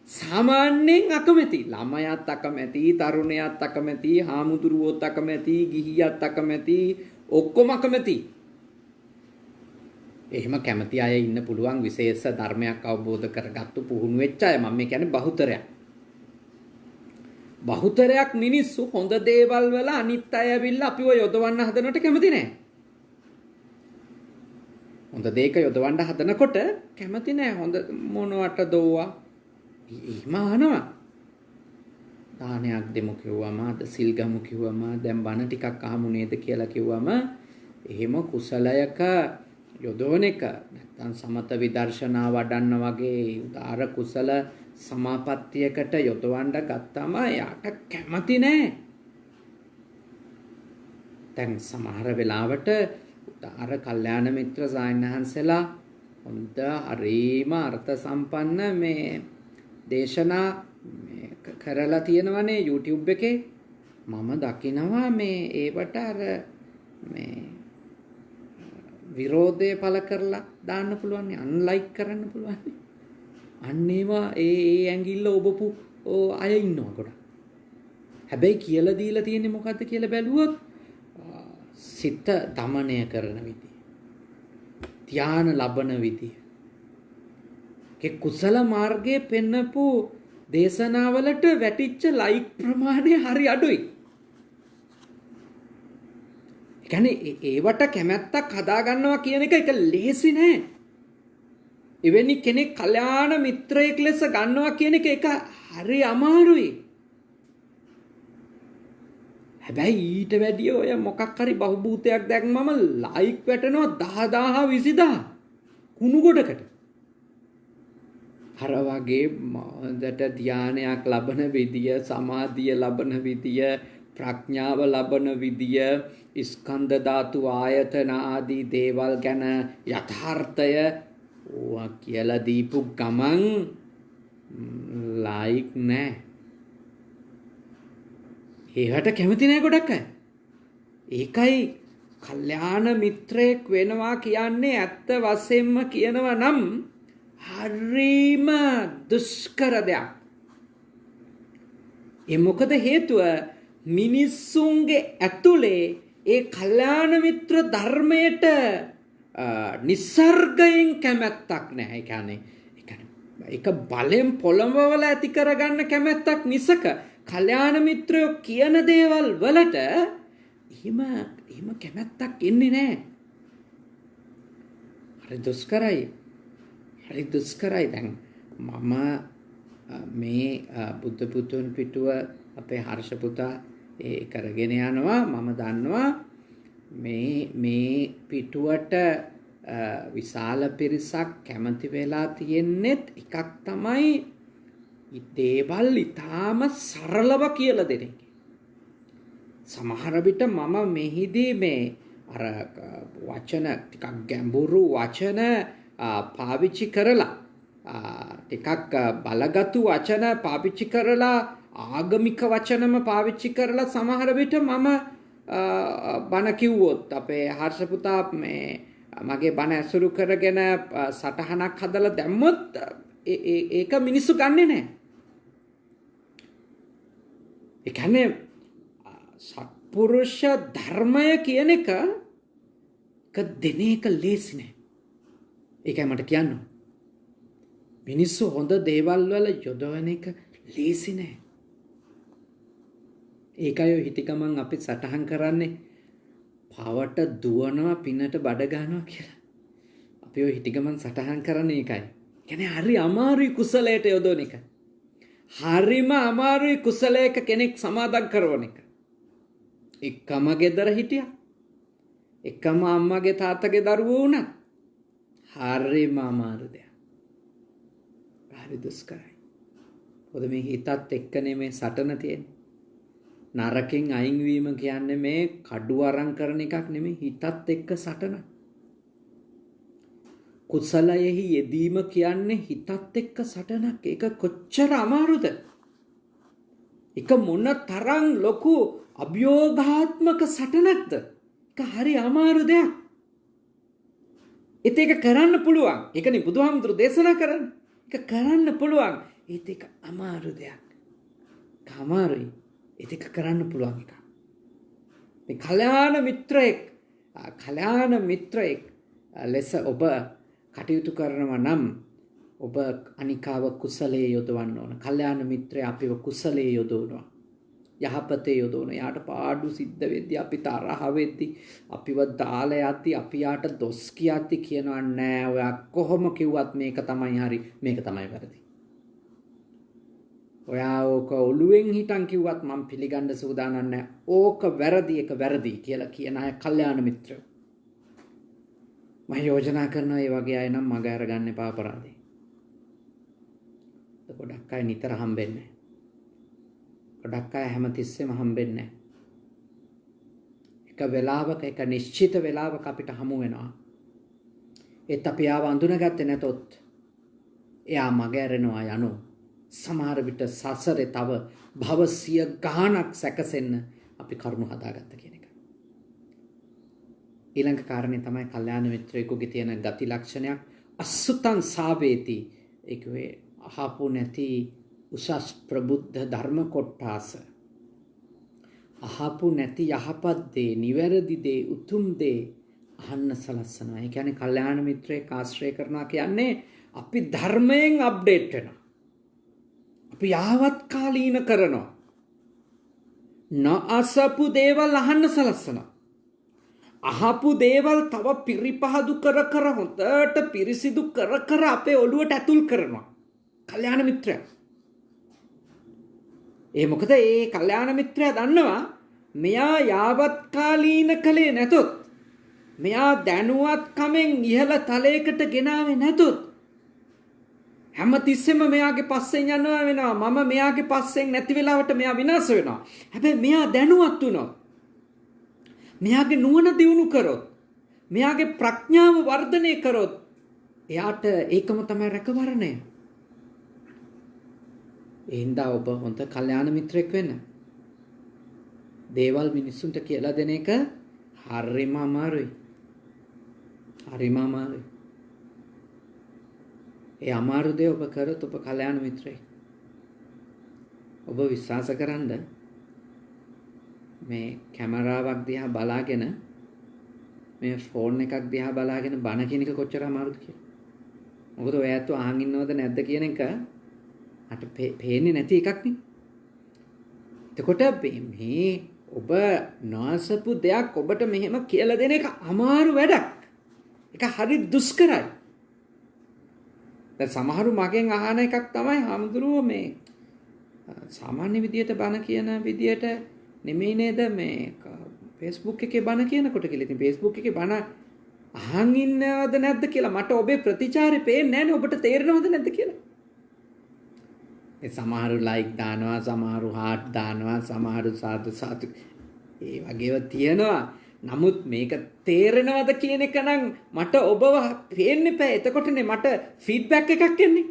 සාමාන්‍යයෙන් අකමැති. ළමයාත් අකමැති, තරුණයාත් අකමැති, හාමුදුරුවෝත් අකමැති, ගිහියත් අකමැති, ඔක්කොම අකමැති. එහෙම කැමති අය ඉන්න පුළුවන්, විශේෂ ධර්මයක් අවබෝධ කරගත්තු පුහුණු වෙච්ච අය. මම මේ කියන්නේ බහුතරයක්. බහුතරයක් මිනිස්සු හොඳ දේවල් වල අනිත් අය ඇවිල්ලා අපිව යොදවන්න හදනට කැමති නැහැ. හොඳ දෙයක යොදවන්න හදනකොට කැමති නැහැ. හොඳ මොනවට දෝවා එහෙම අහනවා. දානයක් දෙමු කිව්වම, සිල් ගමු කිව්වම, දැන් බණ ටිකක් අහමු නේද කියලා කිව්වම එහෙම කුසලයක යොදවන එක, නැත්නම් සමත විදර්ශනා වඩන්න වගේ උදාර කුසල සමාපත්තියකට යොදවන්න ගත්තම යාට කැමති නැහැ. දැන් සමහර වෙලාවට උදාර කල්යාණ මිත්‍ර සායනහන්සලා හොඳ හරීම අර්ථ සම්පන්න මේ දේශනා කරලා තියෙනවනේ YouTube එකේ. මම දකිනවා මේ ඒවට අර මේ විරෝධය පළ කරලා දාන්න පුළුවන්, අන්ලයික් කරන්න පුළුවන්. අන්න ඒවා ඒ ඇඟිල්ල ඔබපු අය ඉන්නවා ගොඩක්. හැබැයි කියලා දීලා තියෙන්නේ මොකද්ද කියලා බැලුවොත් සිත දමනය කරන විදිය, ධ්‍යාන ලබන විදිය, ඒ කුසල මාර්ගයේ පෙන්නපු දේශනාවලට වැටිච්ච ලයික් ප්‍රමාණය හරි අඩුයි. ඒ කියන්නේ ඒවට කැමැත්තක් හදාගන්නවා කියන එක ලේසි නෑ. එවැනි කෙනෙක් කල්යාණ මිත්‍රයෙක් ලෙස ගන්නවා කියන එක හරි අමාරුයි. හැබැයි ඊට වැඩිය ඔය මොකක් හරි බහුභූතයක් දැක්මම ලයික් වැටෙනවා 10000 20000 කුණු ගොඩකට. අර වගේ හොඳට ධානයක් ලබන විදිය, සමාධිය ලබන විදිය, ප්‍රඥාව ලබන විදිය, ස්කන්ධ ධාතු ආයතන ආදී දේවල් ගැන යථාර්ථය ඕවා කියලා දීපු ගමන් ලයික් නෑ. ඒකට කැමති නෑ ගොඩක් අය. ඒකයි කල්යාණ මිත්‍රයෙක් වෙනවා කියන්නේ ඇත්ත වශයෙන්ම කියනවා නම් හරිම දුෂ්කර දෙයක්. ඒ මොකද හේතුව මිනිස්සුන්ගේ ඇතුලේ ඒ කල්යාණ මිත්‍ර ධර්මයට නිසර්ගයෙන් කැමැත්තක් නැහැ. ඒ කියන්නේ ඒක බලෙන් පොළඹවල ඇති කරගන්න කැමැත්තක් මිසක කල්යාණ මිත්‍රයෝ කියන දේවල් වලට එහෙම කැමැත්තක් එන්නේ නැහැ. හරි දුෂ්කරයි. හරි දුෂ්කරයි. දැන් මම මේ බුද්ධ පුතුන් පිටුව අපේ හර්ෂ පුතා ඒ කරගෙන යනවා. මම දන්නවා මේ පිටුවට විශාල පිරිසක් කැමති වෙලා තියෙන්නෙත් එකක් තමයි දේවල් ඊටාම සරලව කියලා දෙන එක. සමහර විට මම මෙහිදී මේ අර වචන ටිකක් ගැඹුරු වචන පාවිච්චි කරලා ටිකක් බලගත්ු වචන පාවිච්චි කරලා ආගමික වචනම පාවිච්චි කරලා සමහර විට මම බණ කිව්වොත් අපේ හර්ෂ පුතා මේ මගේ බණ ඇසුරු කරගෙන සටහනක් හදලා දැම්මොත් ඒක මිනිස්සු ගන්නෙ නැහැ. ඒ කියන්නේ සත්පුරුෂ ධර්මය කියන එක දෙන එක ලේසි නෑ. ඒකයි මට කියන්න. මිනිස්සු හොඳ දේවල් වල යොදවන එක ලේසි නෑ. ඒකයි හිටිකමන් අපි සටහන් කරන්නේ පවට දුවනවා පිනට බඩ ගන්නවා කියලා. අපි ඔය හිටිකමන් සටහන් කරන්නේ ඒකයි. කියන්නේ හරි අමාරුයි කුසලයට යොදවන එක. හරිම අමාරුයි කුසලයක කෙනෙක් සමාදන් කරවන එක. එකම ගෙදර හිටියා. එකම අම්මගේ තාත්තගේ දරුවෝ වුණා. හරිම අමාරු දෙයක්. හරි දුෂ්කරයි. මොකද මේ හිතත් එක්කනේ මේ සටන තියෙන්නේ. නරකින් අයින් වීම කියන්නේ මේ කඩුව අරන් කරන එකක් නෙමෙයි, හිතත් එක්ක සටන. කුසලයෙහි යෙදීම කියන්නේ හිතත් එක්ක සටනක්. ඒක කොච්චර අමාරුද? ඒක මොන තරම් ලොකු අභියෝගාත්මක සටනක්ද? ඒක හරි අමාරු දෙයක්. ඒක කරන්න පුළුවන්. ඒකනේ බුදුහාමුදුරු දේශනා කරන්නේ. ඒක කරන්න පුළුවන්. ඒක අමාරු දෙයක්. අමාරුයි. ඒක කරන්න පුළුවන් එක. මේ කල්යාණ මිත්‍රයෙක් ලෙස ඔබ කටයුතු කරනවා නම් ඔබ අනිකාව කුසලයේ යොදවන්න ඕන. කල්යාණ මිත්‍රය අපිව කුසලයේ යොදවනවා. යහපතේ යොදවනවා. යාට පාඩු සිද්ධ වෙද්දී අපි තරහ වෙද්දී අපිව දාලා යද්දී අපි යාට දොස් කියද්දී කියනවා නෑ ඔයා කොහොම කිව්වත් මේක තමයි හරි, මේක තමයි වැරදි. ඔයා ඕක ඔළුවෙන් හිටන් කිව්වත් මම පිළිගන්න සූදානම් නෑ. ඕක වැරදි, ඒක වැරදි කියලා කියන අය කල්යාණ මිත්‍රයෝ. මම යෝජනා කරනවා ඒ වගේ අය නම් මග අරගන්න එපා අපරාධේ. ගොඩක් අය නිතර හම්බෙන්නේ. ගොඩක් අය හැමතිස්සෙම හම්බෙන්නේ. එක වෙලාවක, එක නිශ්චිත වෙලාවක අපිට හමු වෙනවා. ඒත් අපි ආව අඳුනගත්තේ නැතොත් එයා මග ඇරෙනවා යනවා. සමහර විට සසරේ තව භව සිය ගාණක් සැකසෙන්න අපි කරුණු හදාගත්ත කියන එක. ඊළඟ කාරණේ තමයි කල්යාණ මිත්‍රයෙකුගේ තියෙන ගති ලක්ෂණයක් අසුතං සාවේති. ඒකේ අහපු නැති උසස් ප්‍රබුද්ධ ධර්ම කොටාස. අහපු නැති යහපත් දේ, නිවැරදි දේ, උතුම් දේ අහන්න සලස්සනවා. ඒ කියන්නේ කල්යාණ මිත්‍රයෙක් ආශ්‍රය කරනවා කියන්නේ අපි ධර්මයෙන් අප්ඩේට් වෙනවා. අපි යාවත් කාලීන කරනවා. නොඅසපු දේවල් අහන්න සලස්සනවා. අහපු දේවල් තව පිරිපහදු කර කර හොඳට පිරිසිදු කර කර අපේ ඔළුවට ඇතුල් කරනවා. කල්යාණ මිත්‍රයා. මොකද ඒ කල්යාණ මිත්‍රයා දන්නවා මෙයා යාවත් කාලීන කලේ නැතොත්, මෙයා දැනුවත්කමෙන් ඉහළ තලයකට ගෙනාවේ නැතොත් හැමතිස්සෙම මෙයාගේ පස්සෙන් යනවා වෙනවා. මම මෙයාගේ පස්සෙන් නැති වෙලාවට මෙයා විනාශ වෙනවා. හැබැයි මෙයා දැනුවත් වුණොත්, මෙයාගේ නුවණ දියුණු කරොත්, මෙයාගේ ප්‍රඥාව වර්ධනය කරොත්, එයාට ඒකම තමයි රැකවරණය. එහෙනම් ඔබ හොඳ කල්යාණ මිත්‍රෙක් වෙන්න. දේවල් මිනිස්සුන්ට කියලා දෙන එක හරිම අමාරුයි. හරිම අමාරුයි. ඒ අමාරු දේ ඔබ කරොත් ඔබ කල්යාණ මිත්‍රයෙක්. ඔබ විශ්වාස කරන්න මේ කැමරාවක් දිහා බලාගෙන, මේ ෆෝන් එකක් දිහා බලාගෙන බණ කියන එක කොච්චර අමාරුද කියලා. මොකද ඔය ඇත්ත අහන් ඉන්නවද නැද්ද කියන එක අට පේන්නේ නැති එකක් නේ. එතකොට මේ ඔබ නොඅසපු දෙයක් ඔබට මෙහෙම කියලා දෙන එක අමාරු වැඩක්. ඒක හරි දුෂ්කරයි. දැන් සමහරු මගෙන් අහන එකක් තමයි, හාමුදුරුවෝ මේ සාමාන්‍ය විදියට බණ කියන විදියට නෙමෙයි නේද මේ Facebook එකේ බණ කියනකොට කියලා. ඉතින් Facebook එකේ බණ අහන් ඉන්නවද නැද්ද කියලා මට ඔබේ ප්‍රතිචාරය පේන්නේ නැහැ නේ. ඔබට තේරෙනවද නැද්ද කියලා. ඒ සමහරු ලයික් දානවා, සමහරු හાર્ට් දානවා, සමහරු සාදු ඒ වගේව තියෙනවා. නමුත් මේක තේරෙනවද කියන එක නම් මට ඔබව පේන්න එපා. එතකොටනේ මට ෆීඩ්බැක් එකක් එන්නේ.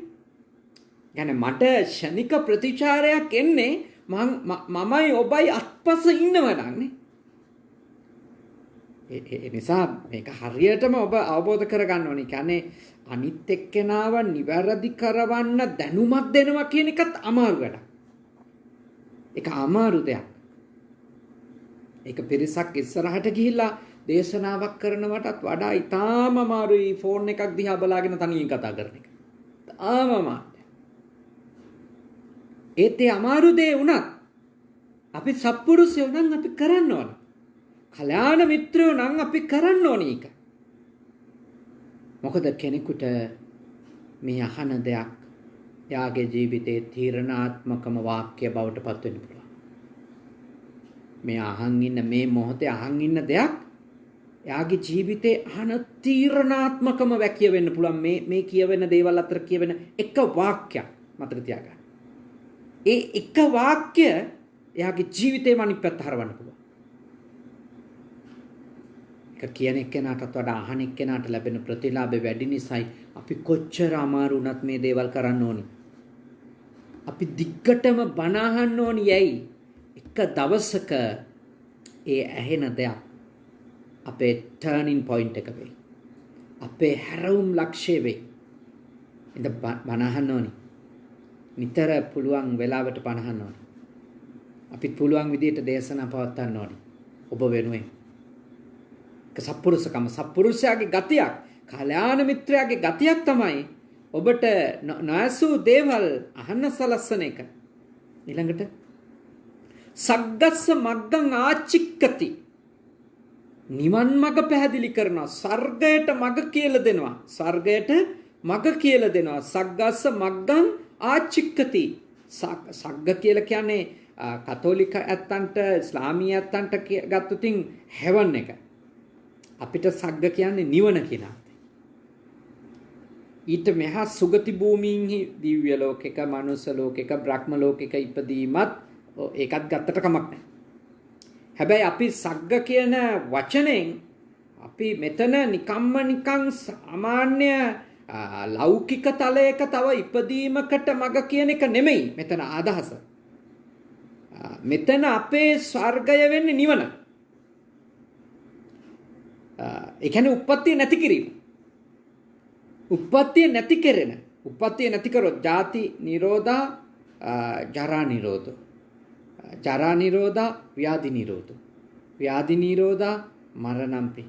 يعني මට ෂණික ප්‍රතිචාරයක් එන්නේ මමයි ඔබයි අත්පස ඉන්නවනම් නේ. ඒ නිසා මේක හරියටම ඔබ අවබෝධ කරගන්න ඕනේ. කියන්නේ අනිත් එක්කෙනාව නිවැරදි කරවන්න දැනුමක් දෙනවා කියන එකත් අමාරු වැඩක්. ඒක අමාරු දෙයක්. ඒක පිරිසක් ඉස්සරහට ගිහිල්ලා දේශනාවක් කරනවටත් වඩා ඉතාම අමාරුයි ෆෝන් එකක් දිහා බලාගෙන තනියෙන් කතා කරන එක. තාම අමාරුයි. ඒත් ඒ අමාරු දේ වුණත් අපි සත්පුරුෂයෝ නම් අපි කරන්න ඕන. කල්යාණ මිත්‍රයෝ නම් අපි කරන්න ඕනේ ඒක. මොකද කෙනෙකුට මේ අහන දෙයක් යාගේ ජීවිතයේ තීරණාත්මකම වාක්‍ය බවට පත් වෙන්න පුළුවන්. මේ අහන් ඉන්න මේ මොහොතේ අහන් ඉන්න දෙයක් යාගේ ජීවිතේ අහන තීරණාත්මකම වැකිය වෙන්න පුළුවන්. මේ කියවෙන දේවල් අතර කියවෙන එක වාක්‍යයක් මතක තියාගන්න. ඒ එක වාක්‍ය යාගේ ජීවිතේම අනිත් පැත්ත හරවන්න පුළුවන්. කියන එක්කෙනාටත් වඩා අහන එක්කෙනාට ලැබෙන ප්‍රතිලාභය වැඩි නිසායි අපි කොච්චර අමාරු වුණත් මේ දේවල් කරන්න ඕනි. අපි දිග්ගටම බණ අහන්න ඕනි. යයි එක දවසක ඒ ඇහෙන දෙයක් අපේ ටර්නින් පොයින්ට් එක වෙයි. අපේ හැරවුම් ලක්ෂ්‍ය වෙයි. ඉතින් බණ අහන්න ඕනි. නිතර පුළුවන් වෙලාවට බණ අහන්න ඕනි. අපිත් පුළුවන් විදිහට දේශනා පවත්වන්න ඕනි. ඔබ වෙනුවෙන් සත්පුරුෂකම සත්පුරුෂයාගේ ගතියක්, කල්යාණ මිත්‍රයාගේ ගතියක් තමයි ඔබට නොඇසූ දේවල් අහන්න සලස්සන එක. ඊළඟට සග්ගස්ස මග්ගං ආචික්කති, නිවන් මඟ පැහැදිලි කරනවා. ස්වර්ගයට මඟ කියලා දෙනවා. ස්වර්ගයට මඟ කියලා දෙනවා. සග්ගස්ස මග්ගං ආචික්කති. සග්ග කියලා කියන්නේ කතෝලික ඇත්තන්ට, ඉස්ලාමීය ඇත්තන්ට ගත්තොතින් heaven එක. අපිට සග්ග කියන්නේ නිවන කියලා. ඊට මෙහා සුගති භූමීන්හි දිව්‍ය ලෝකයක, මනුස්ස ලෝකයක, බ්‍රහ්ම ලෝකයක ඉපදීමත් ඒකත් ගත්තට කමක් නැහැ. හැබැයි අපි සග්ග කියන වචනෙන් අපි මෙතන නිකන් සාමාන්‍ය ලෞකික තලයක තව ඉපදීමකට මග කියන එක නෙමෙයි මෙතන අදහස. මෙතන අපේ ස්වර්ගය වෙන්නේ නිවන. ඒ කියන්නේ උප්පත්තිය නැති කිරීම. උප්පත්තිය නැති කෙරෙන. උප්පත්තිය නැති කරොත් ජාති නිරෝධා, ජරා නිරෝධෝ. ජරා නිරෝධා, ව්‍යාධි නිරෝධෝ. ව්‍යාධි නිරෝධා, මරණම්පි.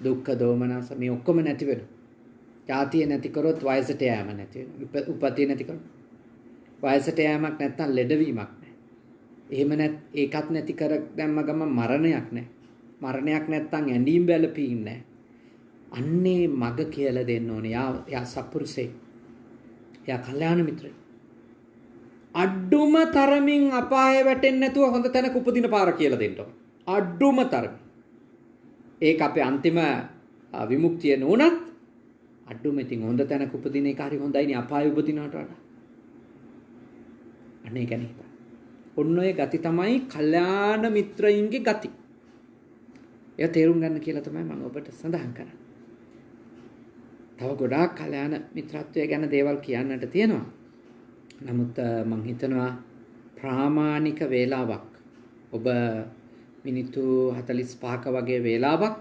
දුක්ඛ දෝමනස මේ ඔක්කොම නැති වෙනවා. ජාතිය නැති කරොත් වයසට යෑම නැති වෙනවා. උපතිය නැති කරොත් වයසට යෑමක් නැත්නම් ලෙඩවීමක් නැහැ. එහෙම ඒකත් නැති කර දැම්ම ගම මරණයක් නැහැ. මරණයක් නැත්නම් ඇඳීම් බැලපීම් නැහැ. අන්නේ මග කියලා දෙන්න ඕනේ. යා සත්පුරුෂේ. යා කල්යාණ මිත්‍රේ. අඩුම තරමින් අපායේ වැටෙන්නේ නැතුව හොඳ තැනක උපදින පාර කියලා දෙන්න ඕනේ. අඩුම තරමින්. ඒක අපේ අන්තිම විමුක්තිය නොඋනත් අඩුම ඉතින් හොඳ තැනක උපදින එක හරි හොඳයිනේ අපායේ උපදිනවට වඩා. අනේ ගැන හිතා. ඔන්න ඔය ගති තමයි කල්යාණ මිත්‍රයින්ගේ ගති. ඒක තේරුම් ගන්න කියලා තමයි මම ඔබට සඳහන් කරන්නේ. තව ගොඩාක් කල්යාණ මිත්‍රත්වය ගැන දේවල් කියන්නට තියෙනවා. නමුත් මම හිතනවා ප්‍රාමාණික වේලාවක් ඔබ මිනිත්තු 45ක වගේ වේලාවක්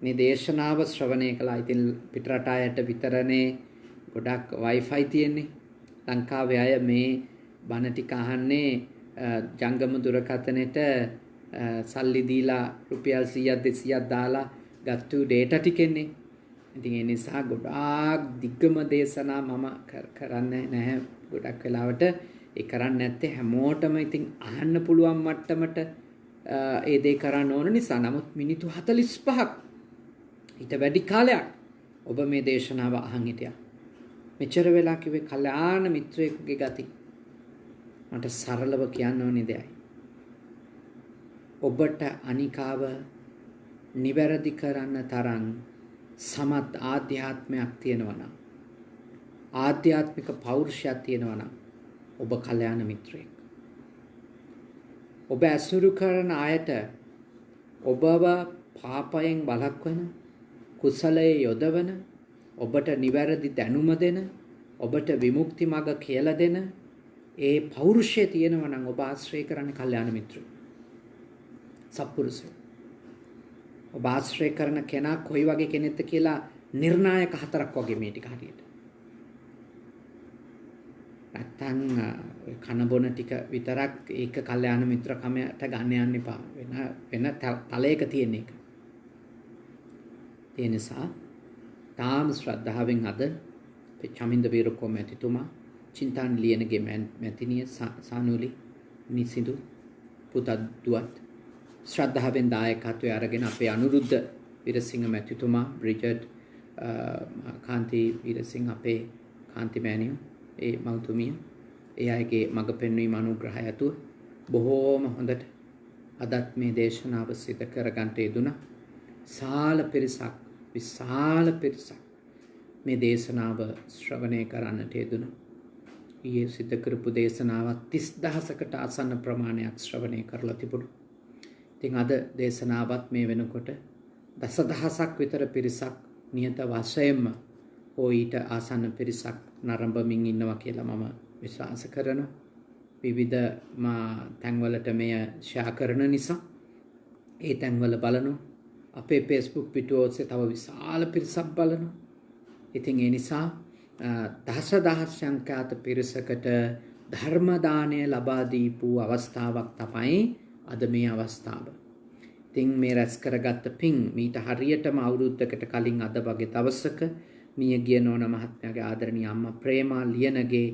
මේ දේශනාව ශ්‍රවණය කළා. ඉතින් පිටරට අයට විතරනේ ගොඩක් Wi-Fi තියෙන්නේ. ලංකාවේ අය මේ බණ ටික අහන්නේ ජංගම දුරකථනයට සල්ලි දීලා රුපියල් 100ක් 200ක් දාලා ගත්තු data ටිකෙන්නේ. ඉතින් ඒ නිසා ගොඩාක් දිග්ගම දේශනා මම කරන්නේ නැහැ. ගොඩක් වෙලාවට ඒ කරන්නේ නැත්තේ හැමෝටම ඉතින් අහන්න පුළුවන් මට්ටමට ඒ දේ කරන්න ඕන නිසා. නමුත් මිනිත්තු 45ක් ඊට වැඩි කාලයක් ඔබ මේ දේශනාව අහන් හිටියා. මෙච්චර වෙලා කිව්වේ කල්යාණ මිත්‍රයෙකුගේ ගති. මට සරලව කියන්න ඕනේ දෙයයි. ඔබට අනිකාව නිවැරදි කරන්න තරම් සමත් ආධ්‍යාත්මයක් තියෙනවා නම් ආධ්‍යාත්මික පෞරුෂයක් තියෙනවා නම් ඔබ කල්යාණ මිත්‍රයෙක්. ඔබ ඇසුරු කරන අයට ඔබව පාපයෙන් වළක්වන කුසලයේ යොදවන ඔබට නිවැරදි දැනුම දෙන ඔබට විමුක්ති මඟ කියලා දෙන ඒ පෞරුෂය තියෙනවා නම් ඔබ ආශ්‍රය කරන්නේ කල්යාණ මිත්‍රයෙක්. සත්පුරුෂයෙක්. ඔබ ආශ්‍රය කරන කෙනා කොයි වගේ කෙනෙක්ද කියලා නිර්ණායක හතරක් වගේ මේ ටික හරියට. නැත්තම් කන බොන ටික විතරක් ඒක කල්යාණ මිත්‍රකමයට ගන්න යන්න එපා. වෙන තලයක තියෙන එක. ඒ නිසා තාම ශ්‍රද්ධාවෙන් අද චමින්ද වීරකෝ මැතිතුමා චින්තාන් ලියනගේ මැතිනිය සානුලි නිසිදු පුතත් දුවත් ශ්‍රද්ධාවෙන් දායකත්වය අරගෙන අපේ අනුරුද්ධ වීරසිංහ මැතිතුමා බ්‍රිජඩ් කාන්ති වීරසිංහ අපේ කාන්ති මෑණියෝ ඒ මව්තුමිය ඒ අයගේ මඟ පෙන්වීම අනුග්‍රහය ඇතුව බොහෝම හොඳට අදත් මේ දේශනාව සිදු කරගන්නට යෙදුණා. විශාල පිරිසක් මේ දේශනාව ශ්‍රවණය කරන්නට යෙදුණා. ඊයේ සිදු කරපු දේශනාවත් 30000කට ආසන්න ප්‍රමාණයක් ශ්‍රවණය කරලා තිබුණා. ඉතින් අද දේශනාවත් මේ වෙනකොට දසදහසක් විතර පිරිසක් නියත වශයෙන්ම ඊට ආසන්න පිරිසක් නරඹමින් ඉන්නවා කියලා මම විශ්වාස කරනවා. විවිධ තැන්වලට මෙය ෂෙයා කරන නිසා ඒ තැන්වල බලනවා. අපේ Facebook පිටුව ඔස්සේ තව විශාල පිරිසක් බලනවා. ඉතින් ඒ නිසා දහස් සංඛ්‍යාත පිරිසකට ධර්ම දාණය ලබා දීපු අවස්ථාවක් තමයි අද මේ අවස්ථාව. ඉතින් මේ රැස් කරගත්ත පින් මීට හරියටම අවුරුද්දකට කලින් අද වගේ දවසක මියගිය නෝන මහත්මයාගේ ආදරණීය අම්මා ප්‍රේමා ලියනගේ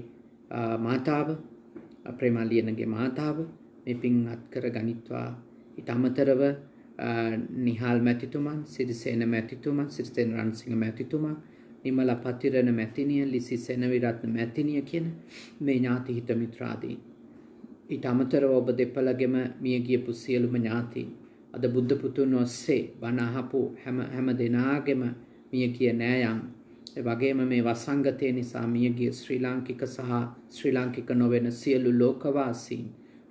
මාතාව මේ පින් අත්කර ගනිත්වා. ඊට අමතරව නිහාල් මැතිතුමන්, සිරිසේන මැතිතුමන්, සිරිසේන රන්සිංහ මැතිතුමන්, නිමල පතිරණ මැතිනිය, ලිසි සෙනවිරත්න මැතිනිය කියන මේ ඥාති හිත මිත්‍රාදී. ඊට අමතරව ඔබ දෙපළගෙම මිය ගියපු සියලුම ඥාතීන් අද බුද්ධ පුතුන් ඔස්සේ බණ අහපු හැම දෙනාගේම මිය ගිය නෑයන්, ඒ වගේම මේ වසංගතය නිසා මිය ගිය ශ්‍රී ලාංකික සහ ශ්‍රී ලාංකික නොවන සියලු ලෝකවාසීන්,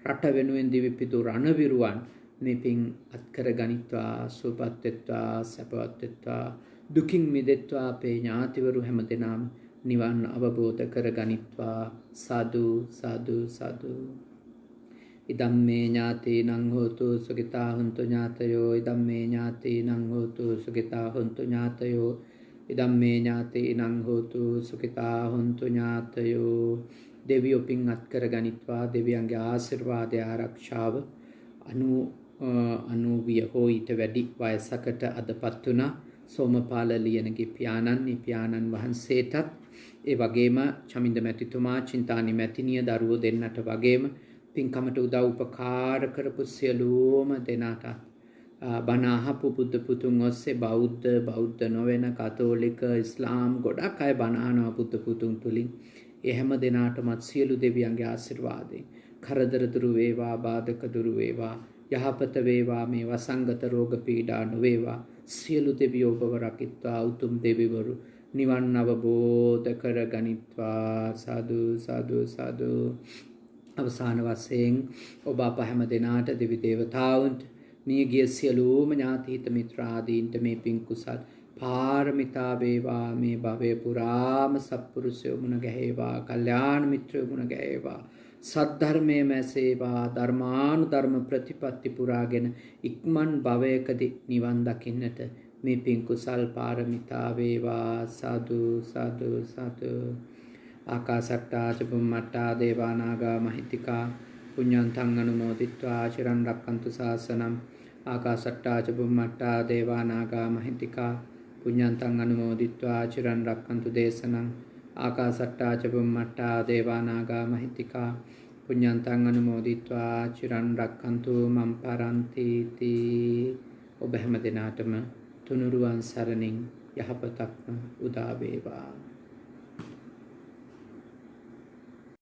රට වෙනුවෙන් දිවිපිදු රණවිරුවන් මේ පින් අත්කර ගනිත්වා, සුවපත් වෙත්වා, සැපවත් වෙත්වා, දුකින් මිදෙත්වා. අපේ ඥාතිවරු හැමදෙනාම නිවන් අවබෝධ කර ගනිත්වා. සාදු සාදු සාදු. ඉදම්මේ ඥාතීනං හෝතු සුඛිතා හොන්තු ඥාතයෝ. ඉදම්මේ ඥාතීනං හෝතු සුඛිතා හොන්තු ඥාතයෝ. ඉදම්මේ ඥාතීනං හෝතු සුඛිතා හොන්තු ඥාතයෝ. දෙවියෝ පින් අත්කර ගනිත්වා. දෙවියන්ගේ ආශිර්වාදය ආරක්ෂාව 90 හෝ ඊට වැඩි වයසකට අදපත් වුණා සෝමපාල ලියනගේ පියාණන් වහන්සේටත් ඒ වගේම චමින්ද මැතිතුමා චින්තානි මැතිනිය දරුවෝ දෙන්නට වගේම පින්කමට උදව් උපකාර කරපු සියලුම දෙනාට බණ අහපු බුද්ධ පුතුන් ඔස්සේ බෞද්ධ නොවන කතෝලික ඉස්ලාම් ගොඩක් අය බණ අහනවා බුද්ධ පුතුන් තුලින් ඒ හැම දෙනාටමත් සියලු දෙවියන්ගේ ආශිර්වාදයෙන් කරදර දුරු වේවා බාධක දුරු වේවා යහපත වේවා මේ වසංගත රෝග පීඩා නොවේවා සියලු දෙවියෝ ඔබව රකිත්වා උතුම් දෙවිවරු නිවන් අවබෝධ කර ගනිත්වා සාදු සාදු සාදු අවසාන වශයෙන් ඔබ අප හැම දෙනාට දෙවි දේවතාවුන්ට මියගිය සියලුම ඥාති හිත මිත්‍රාදීන්ට මේ පින් කුසල් පාරමිතා වේවා මේ භවය පුරාම සත්පුරුෂයෝ මුණ ගැහෙවා කල්යාණ මිත්‍රයෝ මුණ ගැහෙවා සද්ධර්මයේ මැසේවා ධර්මානුධර්ම ප්‍රතිපත්ති පුරාගෙන ඉක්මන් භවයකදී නිවන් දකින්නට මේ පින් කුසල් පාරමිතා වේවා සාදු සාදු සාදු ආකාසට්ටා ච බුම්මට්ටා දේවා නාග මහිත්‍තිකා පුඤ්ඤන්තං අනුමෝදිත්වා චිරන් රක්ඛන්තු ශාසනං ආකාසට්ටා ච බුම්මට්ටා දේවා නාග මහිත්‍තිකා පුඤ්ඤන්තං අනුමෝදිත්වා චිරන් රක්ඛන්තු දේශනං ආකාසට්ටා ච බුම්මට්ටා දේවා නාග මහිත්‍තිකා පුඤ්ඤන්තං අනුමෝදිත්වා චිරන් රක්ඛන්තු මම් පරන්ති තී ඔබ හැම දිනාටම තුනුරුවන් සරණින් යහපතක්ම උදා වේවා